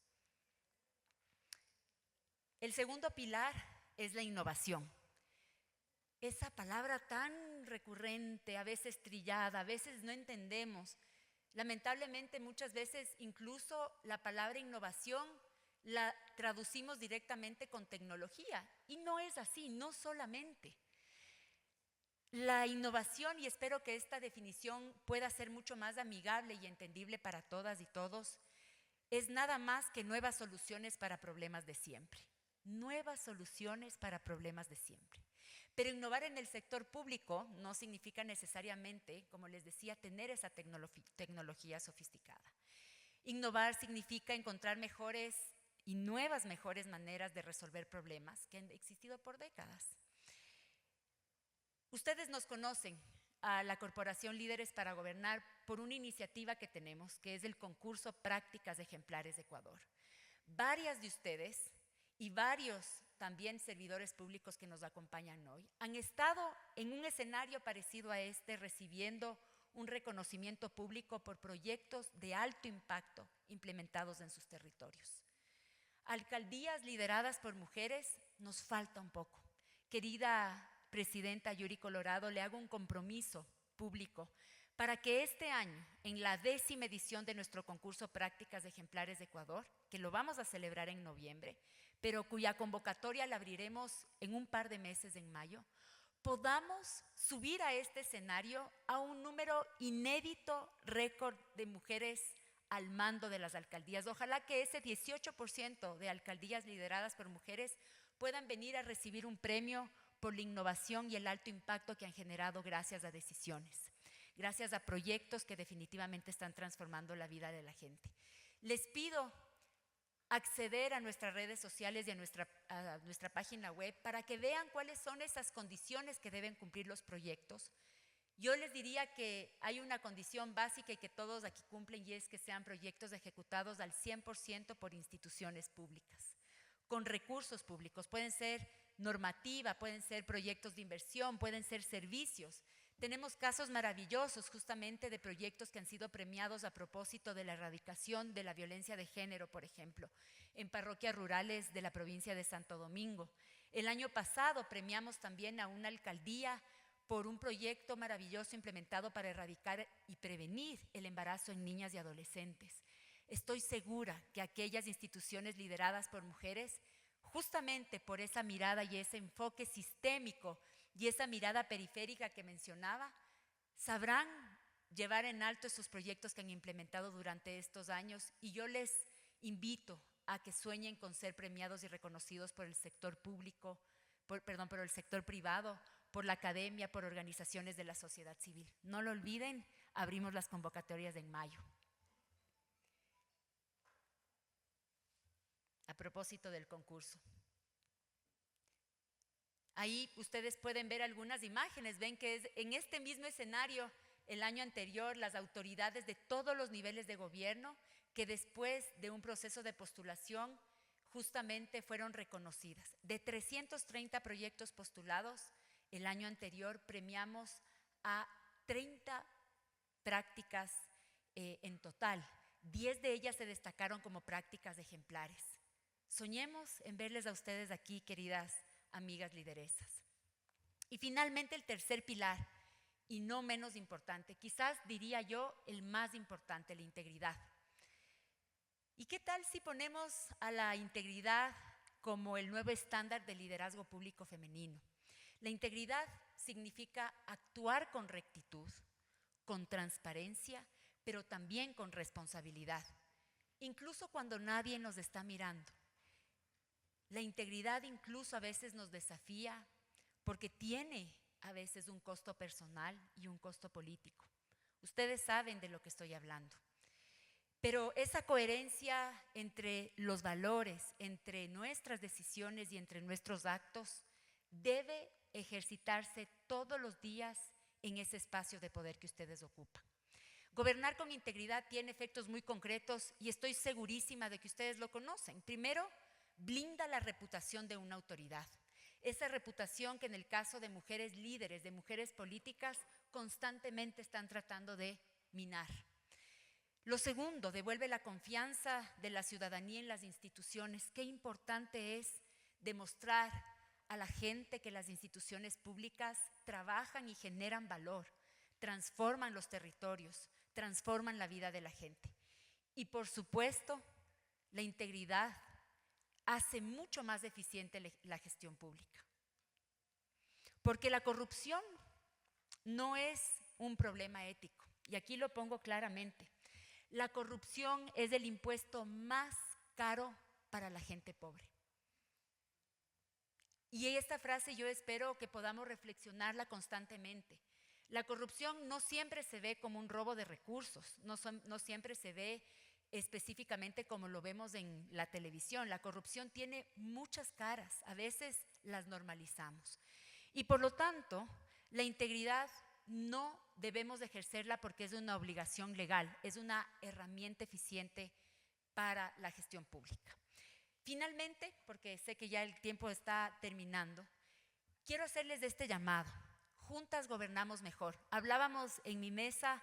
El segundo pilar es la innovación. Esa palabra tan recurrente, a veces trillada, a veces no entendemos. Lamentablemente muchas veces incluso la palabra innovación la traducimos directamente con tecnología y no es así, no solamente. La innovación, y espero que esta definición pueda ser mucho más amigable y entendible para todas y todos, es nada más que nuevas soluciones para problemas de siempre. Nuevas soluciones para problemas de siempre. Pero innovar en el sector público no significa necesariamente, como les decía, tener esa tecnología sofisticada. Innovar significa encontrar mejores y nuevas mejores maneras de resolver problemas que han existido por décadas. Ustedes nos conocen, a la Corporación Líderes para Gobernar por una iniciativa que tenemos, que es el concurso Prácticas Ejemplares de Ecuador. Varias de ustedes y varios también servidores públicos que nos acompañan hoy han estado en un escenario parecido a este, recibiendo un reconocimiento público por proyectos de alto impacto implementados en sus territorios. Alcaldías lideradas por mujeres, nos falta un poco. Querida Presidenta Yuri Colorado, le hago un compromiso público para que este año, en la 10ª edición de nuestro concurso Prácticas Ejemplares de Ecuador, que lo vamos a celebrar en noviembre, pero cuya convocatoria la abriremos en un par de meses en mayo, podamos subir a este escenario a un número inédito, récord de mujeres al mando de las alcaldías. Ojalá que ese 18% de alcaldías lideradas por mujeres puedan venir a recibir un premio por la innovación y el alto impacto que han generado gracias a decisiones, gracias a proyectos que definitivamente están transformando la vida de la gente. Les pido acceder a nuestras redes sociales y a nuestra página web para que vean cuáles son esas condiciones que deben cumplir los proyectos. Yo les diría que hay una condición básica y que todos aquí cumplen, y es que sean proyectos ejecutados al 100% por instituciones públicas, con recursos públicos. Pueden ser normativa, pueden ser proyectos de inversión, pueden ser servicios. Tenemos casos maravillosos justamente de proyectos que han sido premiados a propósito de la erradicación de la violencia de género, por ejemplo, en parroquias rurales de la provincia de Santo Domingo. El año pasado premiamos también a una alcaldía por un proyecto maravilloso implementado para erradicar y prevenir el embarazo en niñas y adolescentes. Estoy segura que aquellas instituciones lideradas por mujeres, justamente por esa mirada y ese enfoque sistémico y esa mirada periférica que mencionaba, sabrán llevar en alto esos proyectos que han implementado durante estos años, y yo les invito a que sueñen con ser premiados y reconocidos por el sector público, por el sector privado, por la academia, por organizaciones de la sociedad civil. No lo olviden, abrimos las convocatorias en mayo. A propósito del concurso, ahí ustedes pueden ver algunas imágenes. Ven que es en este mismo escenario el año anterior las autoridades de todos los niveles de gobierno que después de un proceso de postulación justamente fueron reconocidas. De 330 proyectos postulados, el año anterior premiamos a 30 prácticas en total. 10 de ellas se destacaron como prácticas ejemplares. Soñemos en verles a ustedes aquí, queridas amigas lideresas. Y finalmente el tercer pilar, y no menos importante, quizás diría yo el más importante, la integridad. ¿Y qué tal si ponemos a la integridad como el nuevo estándar de liderazgo público femenino? La integridad significa actuar con rectitud, con transparencia, pero también con responsabilidad, incluso cuando nadie nos está mirando. La integridad incluso a veces nos desafía porque tiene a veces un costo personal y un costo político. Ustedes saben de lo que estoy hablando. Pero esa coherencia entre los valores, entre nuestras decisiones y entre nuestros actos debe ejercitarse todos los días en ese espacio de poder que ustedes ocupan. Gobernar con integridad tiene efectos muy concretos y estoy segurísima de que ustedes lo conocen. Primero, blinda la reputación de una autoridad. Esa reputación que en el caso de mujeres líderes, de mujeres políticas, constantemente están tratando de minar. Lo segundo, devuelve la confianza de la ciudadanía en las instituciones. Qué importante es demostrar a la gente que las instituciones públicas trabajan y generan valor, transforman los territorios, transforman la vida de la gente. Y por supuesto, la integridad hace mucho más eficiente la gestión pública. Porque la corrupción no es un problema ético, y aquí lo pongo claramente. La corrupción es el impuesto más caro para la gente pobre. Y esta frase yo espero que podamos reflexionarla constantemente. La corrupción no siempre se ve como un robo de recursos, no siempre se ve específicamente como lo vemos en la televisión. La corrupción tiene muchas caras, a veces las normalizamos. Y por lo tanto, la integridad no debemos de ejercerla porque es una obligación legal, es una herramienta eficiente para la gestión pública. Finalmente, porque sé que ya el tiempo está terminando, quiero hacerles este llamado. Juntas gobernamos mejor. Hablábamos en mi mesa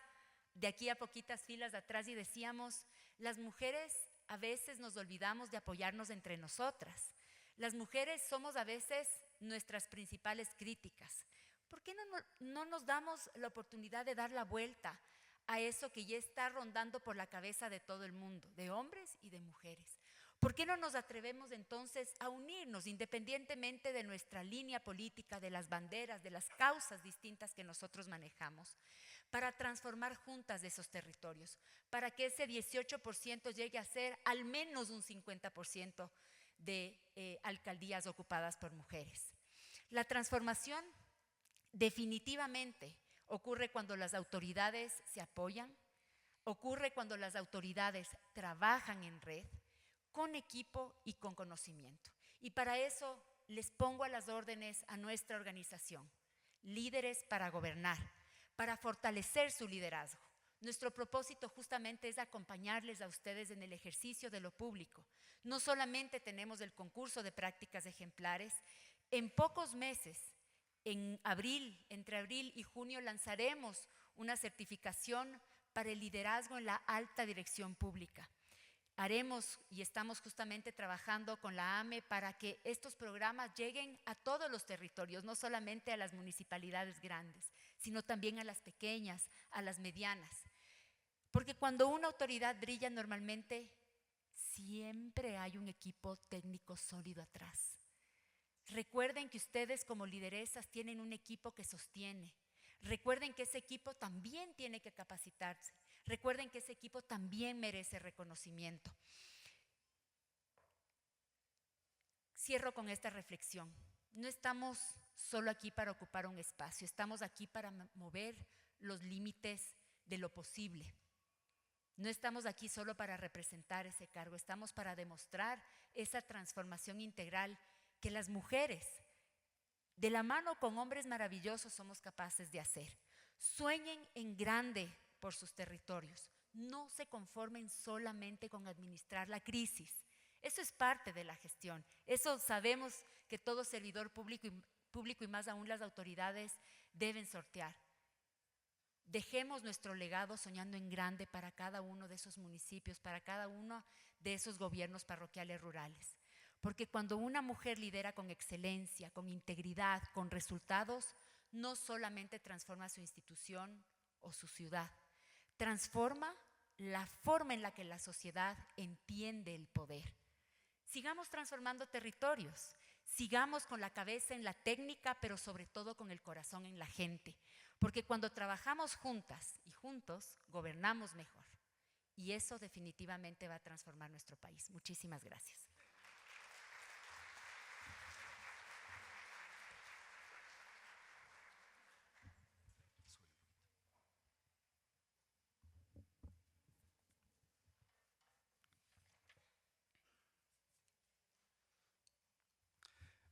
de aquí a poquitas filas de atrás y decíamos, las mujeres a veces nos olvidamos de apoyarnos entre nosotras. Las mujeres somos a veces nuestras principales críticas. ¿Por qué no nos damos la oportunidad de dar la vuelta a eso que ya está rondando por la cabeza de todo el mundo, de hombres y de mujeres? ¿Por qué no nos atrevemos entonces a unirnos independientemente de nuestra línea política, de las banderas, de las causas distintas que nosotros manejamos, para transformar juntas esos territorios, para que ese 18% llegue a ser al menos un 50% de alcaldías ocupadas por mujeres? La transformación definitivamente ocurre cuando las autoridades se apoyan, ocurre cuando las autoridades trabajan en red, con equipo y con conocimiento. Y para eso les pongo a las órdenes a nuestra organización, Líderes para Gobernar, para fortalecer su liderazgo. Nuestro propósito justamente es acompañarles a ustedes en el ejercicio de lo público. No solamente tenemos el concurso de prácticas ejemplares, en pocos meses, entre abril y junio, lanzaremos una certificación para el liderazgo en la alta dirección pública. Haremos y estamos justamente trabajando con la AME para que estos programas lleguen a todos los territorios, no solamente a las municipalidades grandes, sino también a las pequeñas, a las medianas. Porque cuando una autoridad brilla, normalmente siempre hay un equipo técnico sólido atrás. Recuerden que ustedes como lideresas tienen un equipo que sostiene. Recuerden que ese equipo también tiene que capacitarse. Recuerden que ese equipo también merece reconocimiento. Cierro con esta reflexión. No estamos solo aquí para ocupar un espacio, estamos aquí para mover los límites de lo posible. No estamos aquí solo para representar ese cargo, estamos para demostrar esa transformación integral que las mujeres, de la mano con hombres maravillosos, somos capaces de hacer. Sueñen en grande por sus territorios. No se conformen solamente con administrar la crisis. Eso es parte de la gestión. Eso sabemos que todo servidor público y más aún las autoridades deben sortear. Dejemos nuestro legado soñando en grande para cada uno de esos municipios, para cada uno de esos gobiernos parroquiales rurales. Porque cuando una mujer lidera con excelencia, con integridad, con resultados, no solamente transforma su institución o su ciudad, transforma la forma en la que la sociedad entiende el poder. Sigamos transformando territorios, sigamos con la cabeza en la técnica, pero sobre todo con el corazón en la gente. Porque cuando trabajamos juntas y juntos, gobernamos mejor. Y eso definitivamente va a transformar nuestro país. Muchísimas gracias.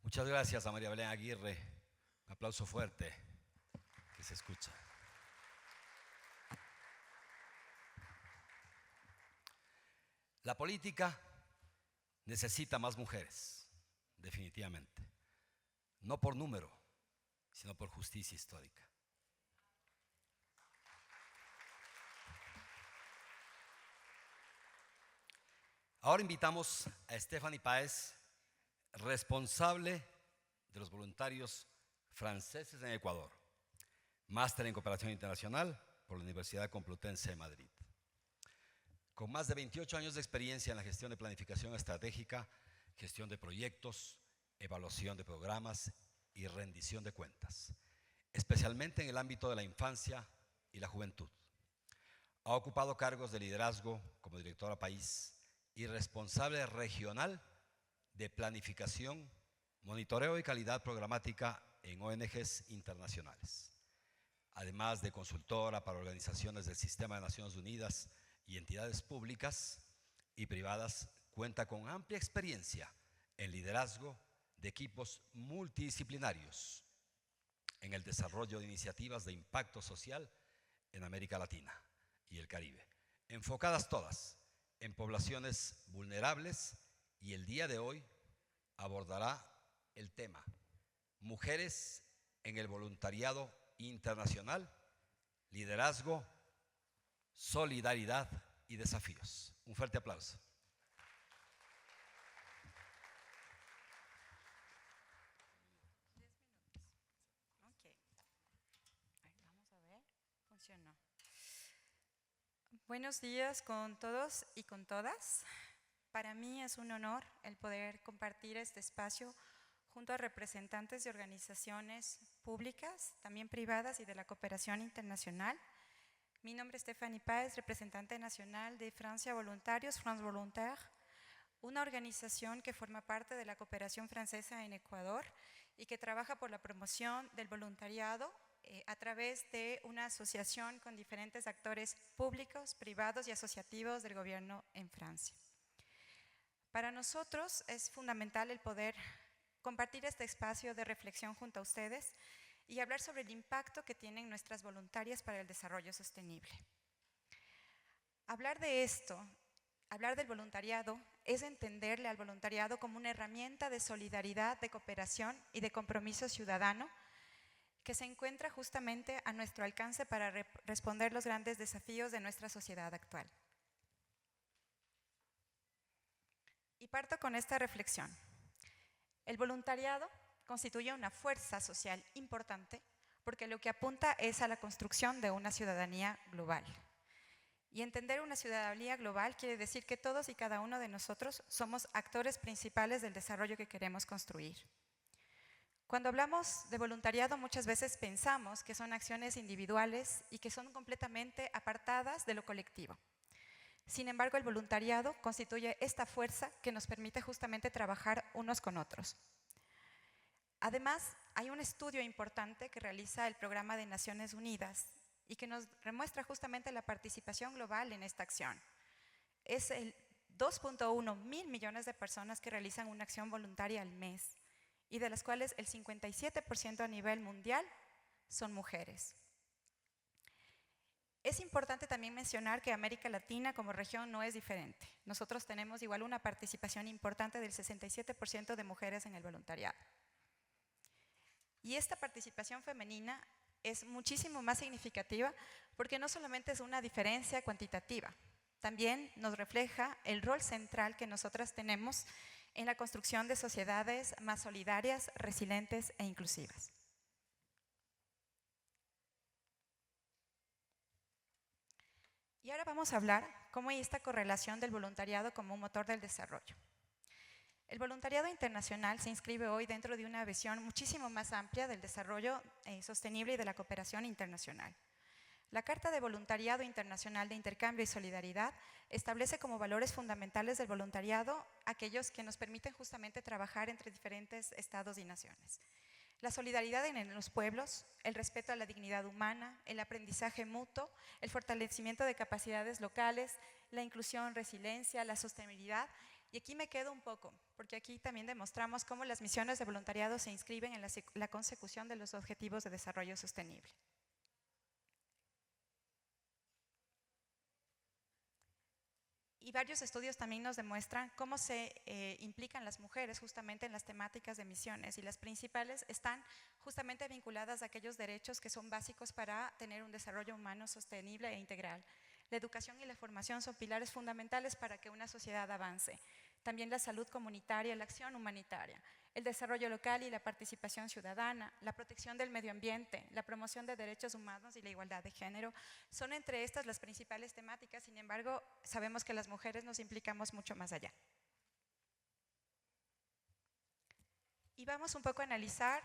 Muchas gracias a María Belén Aguirre. Un aplauso fuerte que se escucha. La política necesita más mujeres, definitivamente. No por número, sino por justicia histórica. Ahora invitamos a Stephanie Páez, responsable de los voluntarios franceses en Ecuador, máster en Cooperación Internacional por la Universidad Complutense de Madrid. Con más de 28 años de experiencia en la gestión de planificación estratégica, gestión de proyectos, evaluación de programas y rendición de cuentas, especialmente en el ámbito de la infancia y la juventud. Ha ocupado cargos de liderazgo como directora país y responsable regional de planificación, monitoreo y calidad programática en ONGs internacionales, además de consultora para organizaciones del Sistema de Naciones Unidas y entidades públicas y privadas. Cuenta con amplia experiencia en liderazgo de equipos multidisciplinarios en el desarrollo de iniciativas de impacto social en América Latina y el Caribe, enfocadas todas en poblaciones vulnerables, y el día de hoy abordará el tema Mujeres en el voluntariado internacional, liderazgo, solidaridad y desafíos. Un fuerte aplauso. Funcionó. Buenos días con todos y con todas. Para mí es un honor el poder compartir este espacio junto a representantes de organizaciones públicas, también privadas y de la cooperación internacional. Mi nombre es Stephanie Páez, representante nacional de Francia Voluntarios, France Volontaire, una organización que forma parte de la cooperación francesa en Ecuador y que trabaja por la promoción del voluntariado a través de una asociación con diferentes actores públicos, privados y asociativos del gobierno en Francia. Para nosotros es fundamental el poder compartir este espacio de reflexión junto a ustedes y hablar sobre el impacto que tienen nuestras voluntarias para el desarrollo sostenible. Hablar de esto, hablar del voluntariado, es entenderle al voluntariado como una herramienta de solidaridad, de cooperación y de compromiso ciudadano que se encuentra justamente a nuestro alcance para responder los grandes desafíos de nuestra sociedad actual. Y parto con esta reflexión. El voluntariado constituye una fuerza social importante porque lo que apunta es a la construcción de una ciudadanía global. Y entender una ciudadanía global quiere decir que todos y cada uno de nosotros somos actores principales del desarrollo que queremos construir. Cuando hablamos de voluntariado, muchas veces pensamos que son acciones individuales y que son completamente apartadas de lo colectivo. Sin embargo, el voluntariado constituye esta fuerza que nos permite justamente trabajar unos con otros. Además, hay un estudio importante que realiza el Programa de Naciones Unidas y que nos demuestra justamente la participación global en esta acción. Es el 2.1 mil millones de personas que realizan una acción voluntaria al mes, y de las cuales el 57% a nivel mundial son mujeres. Es importante también mencionar que América Latina como región no es diferente. Nosotros tenemos igual una participación importante del 67% de mujeres en el voluntariado. Y esta participación femenina es muchísimo más significativa porque no solamente es una diferencia cuantitativa, también nos refleja el rol central que nosotras tenemos en la construcción de sociedades más solidarias, resilientes e inclusivas. Y ahora vamos a hablar cómo hay esta correlación del voluntariado como un motor del desarrollo. El voluntariado internacional se inscribe hoy dentro de una visión muchísimo más amplia del desarrollo sostenible y de la cooperación internacional. La Carta de Voluntariado Internacional de Intercambio y Solidaridad establece como valores fundamentales del voluntariado aquellos que nos permiten justamente trabajar entre diferentes estados y naciones. La solidaridad en los pueblos, el respeto a la dignidad humana, el aprendizaje mutuo, el fortalecimiento de capacidades locales, la inclusión, resiliencia, la sostenibilidad. Y aquí me quedo un poco, porque aquí también demostramos cómo las misiones de voluntariado se inscriben en la consecución de los objetivos de desarrollo sostenible. Y varios estudios también nos demuestran cómo se implican las mujeres justamente en las temáticas de misiones, y las principales están justamente vinculadas a aquellos derechos que son básicos para tener un desarrollo humano sostenible e integral. La educación y la formación son pilares fundamentales para que una sociedad avance. También la salud comunitaria, la acción humanitaria, el desarrollo local y la participación ciudadana, la protección del medio ambiente, la promoción de derechos humanos y la igualdad de género son entre estas las principales temáticas. Sin embargo, sabemos que las mujeres nos implicamos mucho más allá. Y vamos un poco a analizar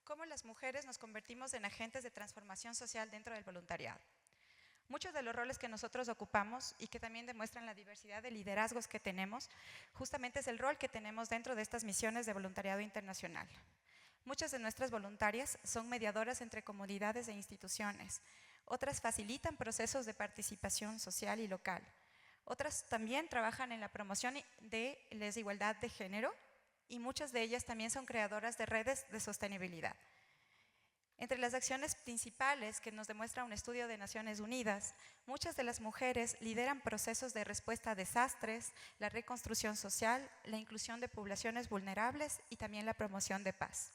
cómo las mujeres nos convertimos en agentes de transformación social dentro del voluntariado. Muchos de los roles que nosotros ocupamos y que también demuestran la diversidad de liderazgos que tenemos, justamente es el rol que tenemos dentro de estas misiones de voluntariado internacional. Muchas de nuestras voluntarias son mediadoras entre comunidades e instituciones. Otras facilitan procesos de participación social y local. Otras también trabajan en la promoción de la desigualdad de género, y muchas de ellas también son creadoras de redes de sostenibilidad. Entre las acciones principales que nos demuestra un estudio de Naciones Unidas, muchas de las mujeres lideran procesos de respuesta a desastres, la reconstrucción social, la inclusión de poblaciones vulnerables y también la promoción de paz.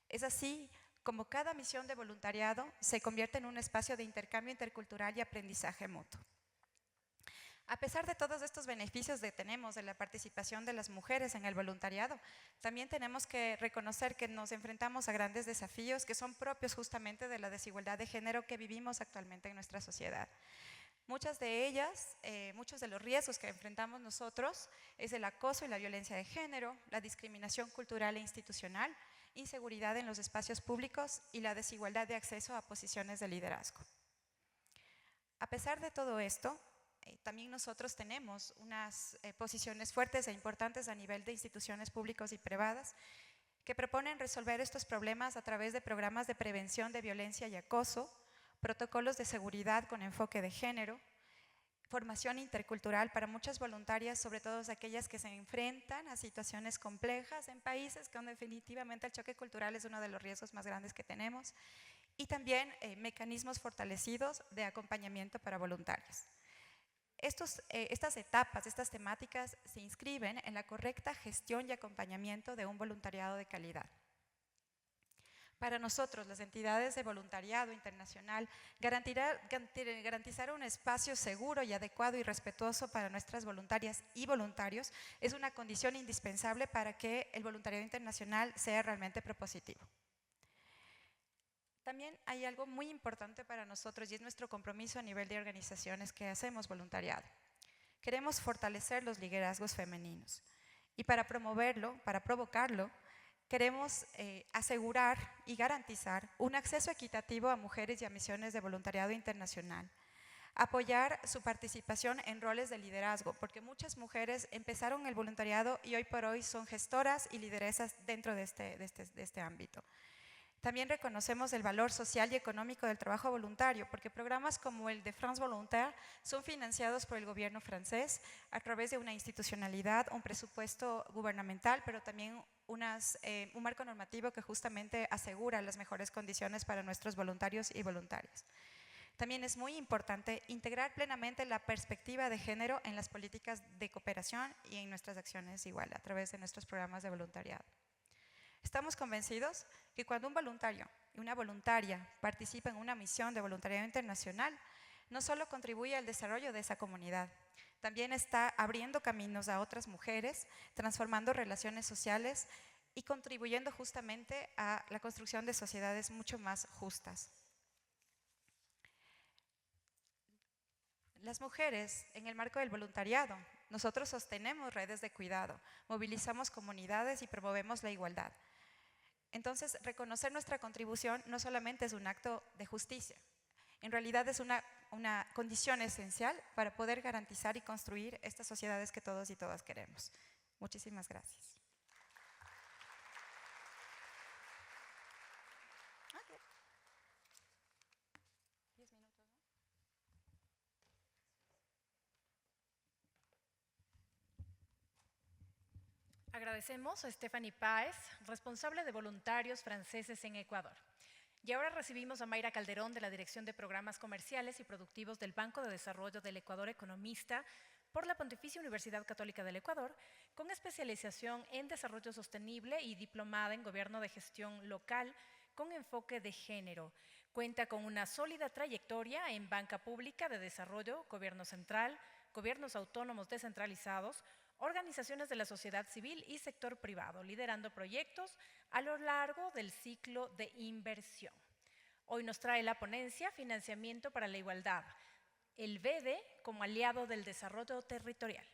Es así como cada misión de voluntariado se convierte en un espacio de intercambio intercultural y aprendizaje mutuo. A pesar de todos estos beneficios que tenemos de la participación de las mujeres en el voluntariado, también tenemos que reconocer que nos enfrentamos a grandes desafíos que son propios justamente de la desigualdad de género que vivimos actualmente en nuestra sociedad. Muchas de ellas, muchos de los riesgos que enfrentamos nosotros es el acoso y la violencia de género, la discriminación cultural e institucional, inseguridad en los espacios públicos y la desigualdad de acceso a posiciones de liderazgo. A pesar de todo esto, también nosotros tenemos unas posiciones fuertes e importantes a nivel de instituciones públicas y privadas que proponen resolver estos problemas a través de programas de prevención de violencia y acoso, protocolos de seguridad con enfoque de género, formación intercultural para muchas voluntarias, sobre todo aquellas que se enfrentan a situaciones complejas en países donde definitivamente el choque cultural es uno de los riesgos más grandes que tenemos, y también mecanismos fortalecidos de acompañamiento para voluntarios. Estas etapas, estas temáticas se inscriben en la correcta gestión y acompañamiento de un voluntariado de calidad. Para nosotros, las entidades de voluntariado internacional, garantizar un espacio seguro y adecuado y respetuoso para nuestras voluntarias y voluntarios es una condición indispensable para que el voluntariado internacional sea realmente propositivo. También hay algo muy importante para nosotros y es nuestro compromiso a nivel de organizaciones que hacemos voluntariado. Queremos fortalecer los liderazgos femeninos y para promoverlo, para provocarlo, queremos asegurar y garantizar un acceso equitativo a mujeres y a misiones de voluntariado internacional. Apoyar su participación en roles de liderazgo, porque muchas mujeres empezaron el voluntariado y hoy por hoy son gestoras y lideresas dentro de este ámbito. También reconocemos el valor social y económico del trabajo voluntario, porque programas como el de France Volontaire son financiados por el gobierno francés a través de una institucionalidad, un presupuesto gubernamental, pero también un marco normativo que justamente asegura las mejores condiciones para nuestros voluntarios y voluntarias. También es muy importante integrar plenamente la perspectiva de género en las políticas de cooperación y en nuestras acciones igual, a través de nuestros programas de voluntariado. Estamos convencidos que cuando un voluntario y una voluntaria participan en una misión de voluntariado internacional, no solo contribuye al desarrollo de esa comunidad, también está abriendo caminos a otras mujeres, transformando relaciones sociales y contribuyendo justamente a la construcción de sociedades mucho más justas. Las mujeres, en el marco del voluntariado, nosotros sostenemos redes de cuidado, movilizamos comunidades y promovemos la igualdad. Entonces, reconocer nuestra contribución no solamente es un acto de justicia, en realidad es una condición esencial para poder garantizar y construir estas sociedades que todos y todas queremos. Muchísimas gracias. Okay. 10 minutos, ¿no? Agradecemos a Stephanie Páez, responsable de voluntarios franceses en Ecuador. Y ahora recibimos a Mayra Calderón, de la Dirección de Programas Comerciales y Productivos del Banco de Desarrollo del Ecuador, economista por la Pontificia Universidad Católica del Ecuador, con especialización en desarrollo sostenible y diplomada en gobierno de gestión local con enfoque de género. Cuenta con una sólida trayectoria en banca pública de desarrollo, gobierno central, gobiernos autónomos descentralizados, organizaciones de la sociedad civil y sector privado, liderando proyectos a lo largo del ciclo de inversión. Hoy nos trae la ponencia Financiamiento para la Igualdad, el BEDE como aliado del desarrollo territorial.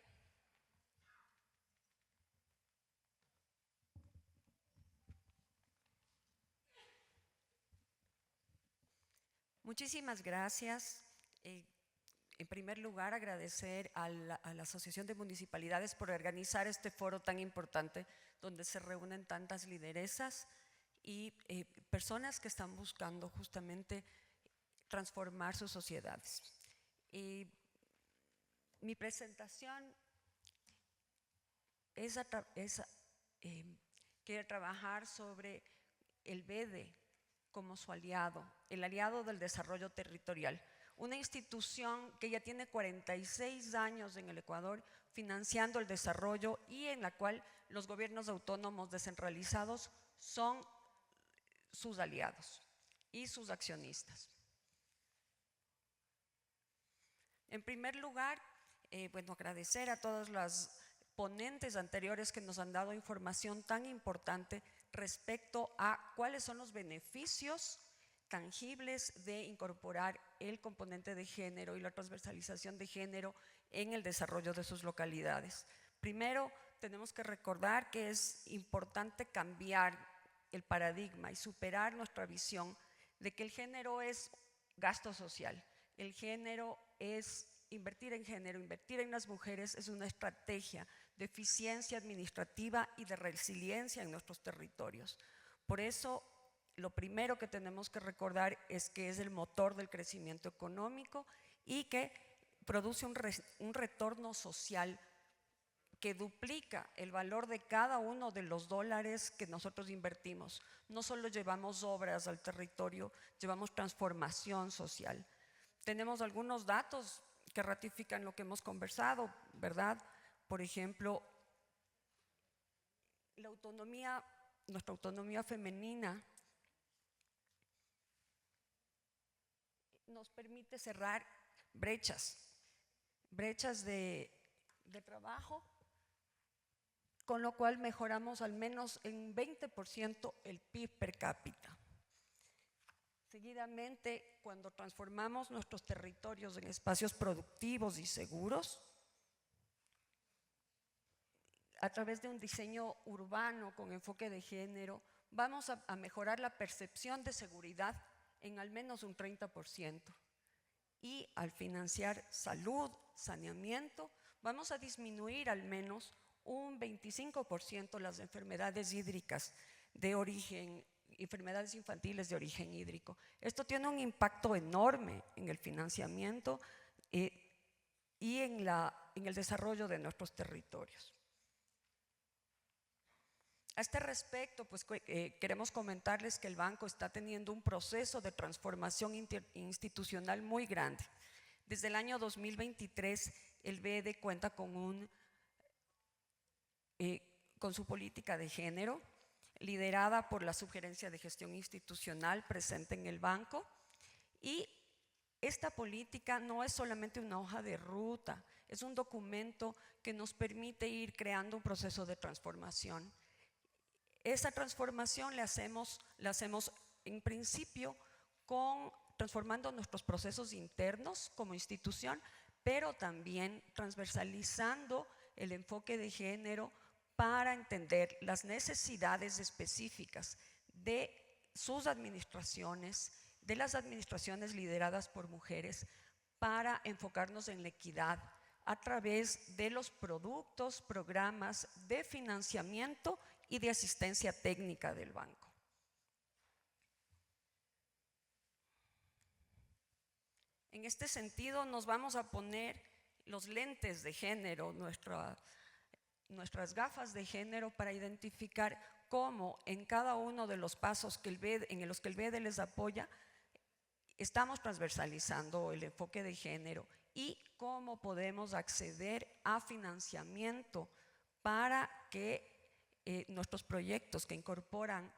Muchísimas gracias. En primer lugar, agradecer a la Asociación de Municipalidades por organizar este foro tan importante donde se reúnen tantas lideresas y personas que están buscando justamente transformar sus sociedades. Mi presentación quiere trabajar sobre el BEDE como su aliado, el aliado del desarrollo territorial. Una institución que ya tiene 46 años en el Ecuador financiando el desarrollo y en la cual los gobiernos autónomos descentralizados son sus aliados y sus accionistas. En primer lugar, agradecer a todas las ponentes anteriores que nos han dado información tan importante respecto a cuáles son los beneficios tangibles de incorporar el componente de género y la transversalización de género en el desarrollo de sus localidades. Primero, tenemos que recordar que es importante cambiar el paradigma y superar nuestra visión de que el género es gasto social. El género es invertir en género, invertir en las mujeres es una estrategia de eficiencia administrativa y de resiliencia en nuestros territorios. Por eso, lo primero que tenemos que recordar es que es el motor del crecimiento económico y que produce un retorno social que duplica el valor de cada uno de los dólares que nosotros invertimos. No solo llevamos obras al territorio, llevamos transformación social. Tenemos algunos datos que ratifican lo que hemos conversado, ¿verdad? Por ejemplo, nuestra autonomía femenina nos permite cerrar brechas de trabajo, con lo cual mejoramos al menos en 20% el PIB per cápita. Seguidamente, cuando transformamos nuestros territorios en espacios productivos y seguros, a través de un diseño urbano con enfoque de género, vamos a mejorar la percepción de seguridad en al menos un 30%. Y al financiar salud, saneamiento, vamos a disminuir al menos un 25% las enfermedades hídricas de origen, enfermedades infantiles de origen hídrico. Esto tiene un impacto enorme en el financiamiento y en el desarrollo de nuestros territorios. A este respecto, queremos comentarles que el banco está teniendo un proceso de transformación institucional muy grande. Desde el año 2023, el BED cuenta con su política de género, liderada por la Subgerencia de Gestión Institucional presente en el banco, y esta política no es solamente una hoja de ruta, es un documento que nos permite ir creando un proceso de transformación. Esa transformación la hacemos en principio transformando nuestros procesos internos como institución, pero también transversalizando el enfoque de género para entender las necesidades específicas de sus administraciones, de las administraciones lideradas por mujeres, para enfocarnos en la equidad a través de los productos, programas de financiamiento y de asistencia técnica del banco. En este sentido, nos vamos a poner los lentes de género, nuestras gafas de género, para identificar cómo en cada uno de los pasos en los que el BED les apoya, estamos transversalizando el enfoque de género y cómo podemos acceder a financiamiento para que nuestros proyectos que incorporan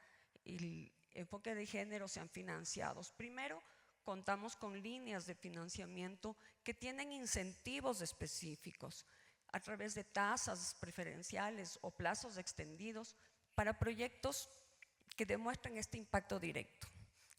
el enfoque de género sean financiados. Primero, contamos con líneas de financiamiento que tienen incentivos específicos a través de tasas preferenciales o plazos extendidos para proyectos que demuestren este impacto directo.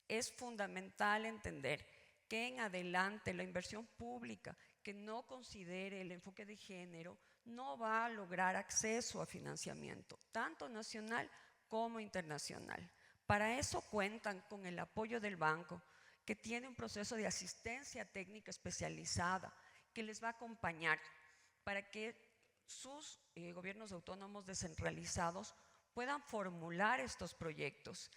Es fundamental entender que en adelante la inversión pública que no considere el enfoque de género no va a lograr acceso a financiamiento, tanto nacional como internacional. Para eso cuentan con el apoyo del banco, que tiene un proceso de asistencia técnica especializada que les va a acompañar para que sus gobiernos autónomos descentralizados puedan formular estos proyectos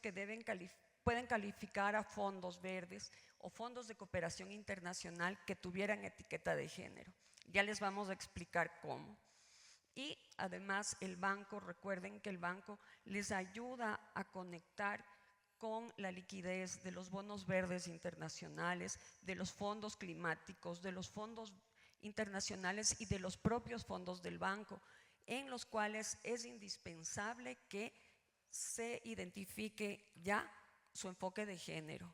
que pueden calificar a fondos verdes o fondos de cooperación internacional que tuvieran etiqueta de género. Ya les vamos a explicar cómo. Y además recuerden que el banco les ayuda a conectar con la liquidez de los bonos verdes internacionales, de los fondos climáticos, de los fondos internacionales y de los propios fondos del banco, en los cuales es indispensable que se identifique ya su enfoque de género.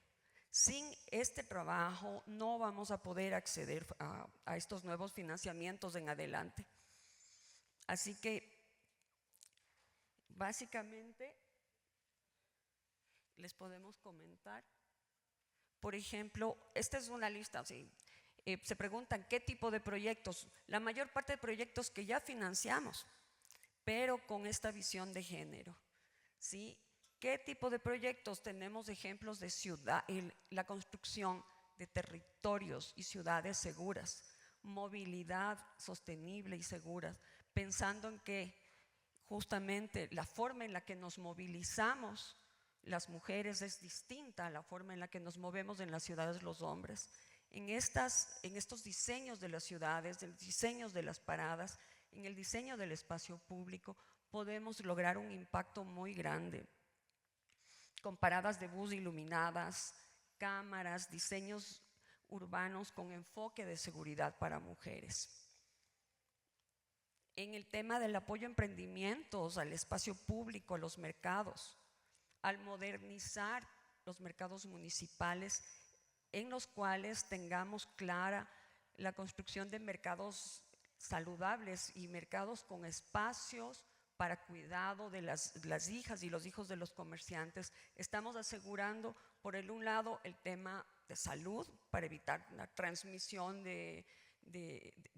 Sin este trabajo no vamos a poder acceder a estos nuevos financiamientos en adelante. Así que, básicamente, les podemos comentar. Por ejemplo, esta es una lista, ¿sí? Se preguntan qué tipo de proyectos. La mayor parte de proyectos que ya financiamos, pero con esta visión de género, ¿sí? ¿Qué tipo de proyectos? Tenemos ejemplos de ciudad, la construcción de territorios y ciudades seguras, movilidad sostenible y segura, pensando en que justamente la forma en la que nos movilizamos las mujeres es distinta a la forma en la que nos movemos en las ciudades los hombres. En estos diseños de las ciudades, en los diseños de las paradas, en el diseño del espacio público, podemos lograr un impacto muy grande. Con paradas de bus iluminadas, cámaras, diseños urbanos con enfoque de seguridad para mujeres. En el tema del apoyo a emprendimientos, al espacio público, a los mercados, al modernizar los mercados municipales, en los cuales tengamos clara la construcción de mercados saludables y mercados con espacios para cuidado de las hijas y los hijos de los comerciantes. Estamos asegurando, por un lado, el tema de salud para evitar la transmisión de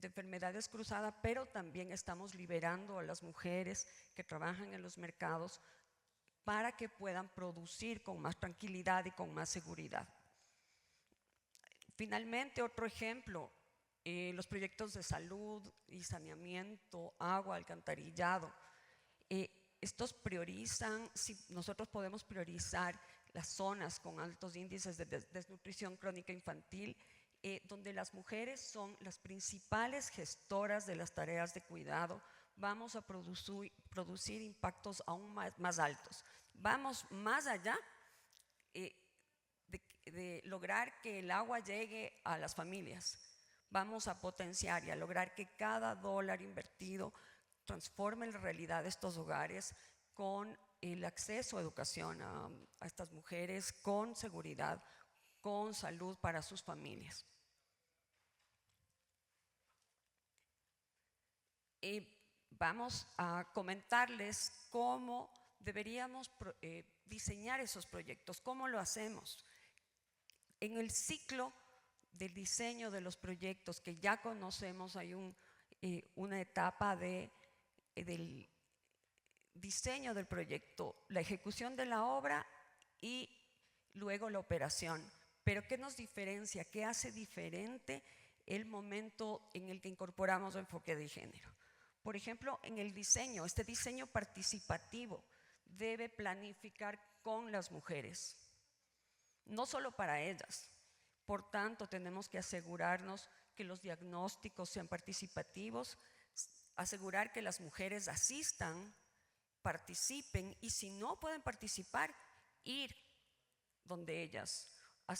enfermedades cruzadas, pero también estamos liberando a las mujeres que trabajan en los mercados para que puedan producir con más tranquilidad y con más seguridad. Finalmente, otro ejemplo, los proyectos de salud y saneamiento, agua, alcantarillado. Estos priorizan, si nosotros podemos priorizar las zonas con altos índices de desnutrición crónica infantil, donde las mujeres son las principales gestoras de las tareas de cuidado, vamos a producir impactos aún más altos. Vamos más allá de lograr que el agua llegue a las familias. Vamos a potenciar y a lograr que cada dólar invertido transforme la realidad de estos hogares con el acceso a educación a estas mujeres, con seguridad, con salud para sus familias. Vamos a comentarles cómo deberíamos diseñar esos proyectos, cómo lo hacemos. En el ciclo del diseño de los proyectos que ya conocemos, hay una etapa del diseño del proyecto, la ejecución de la obra y luego la operación. Pero ¿qué nos diferencia? ¿Qué hace diferente el momento en el que incorporamos el enfoque de género? Por ejemplo, en el diseño, este diseño participativo debe planificar con las mujeres, no solo para ellas. Por tanto, tenemos que asegurarnos que los diagnósticos sean participativos, asegurar que las mujeres asistan, participen y si no pueden participar, ir donde ellas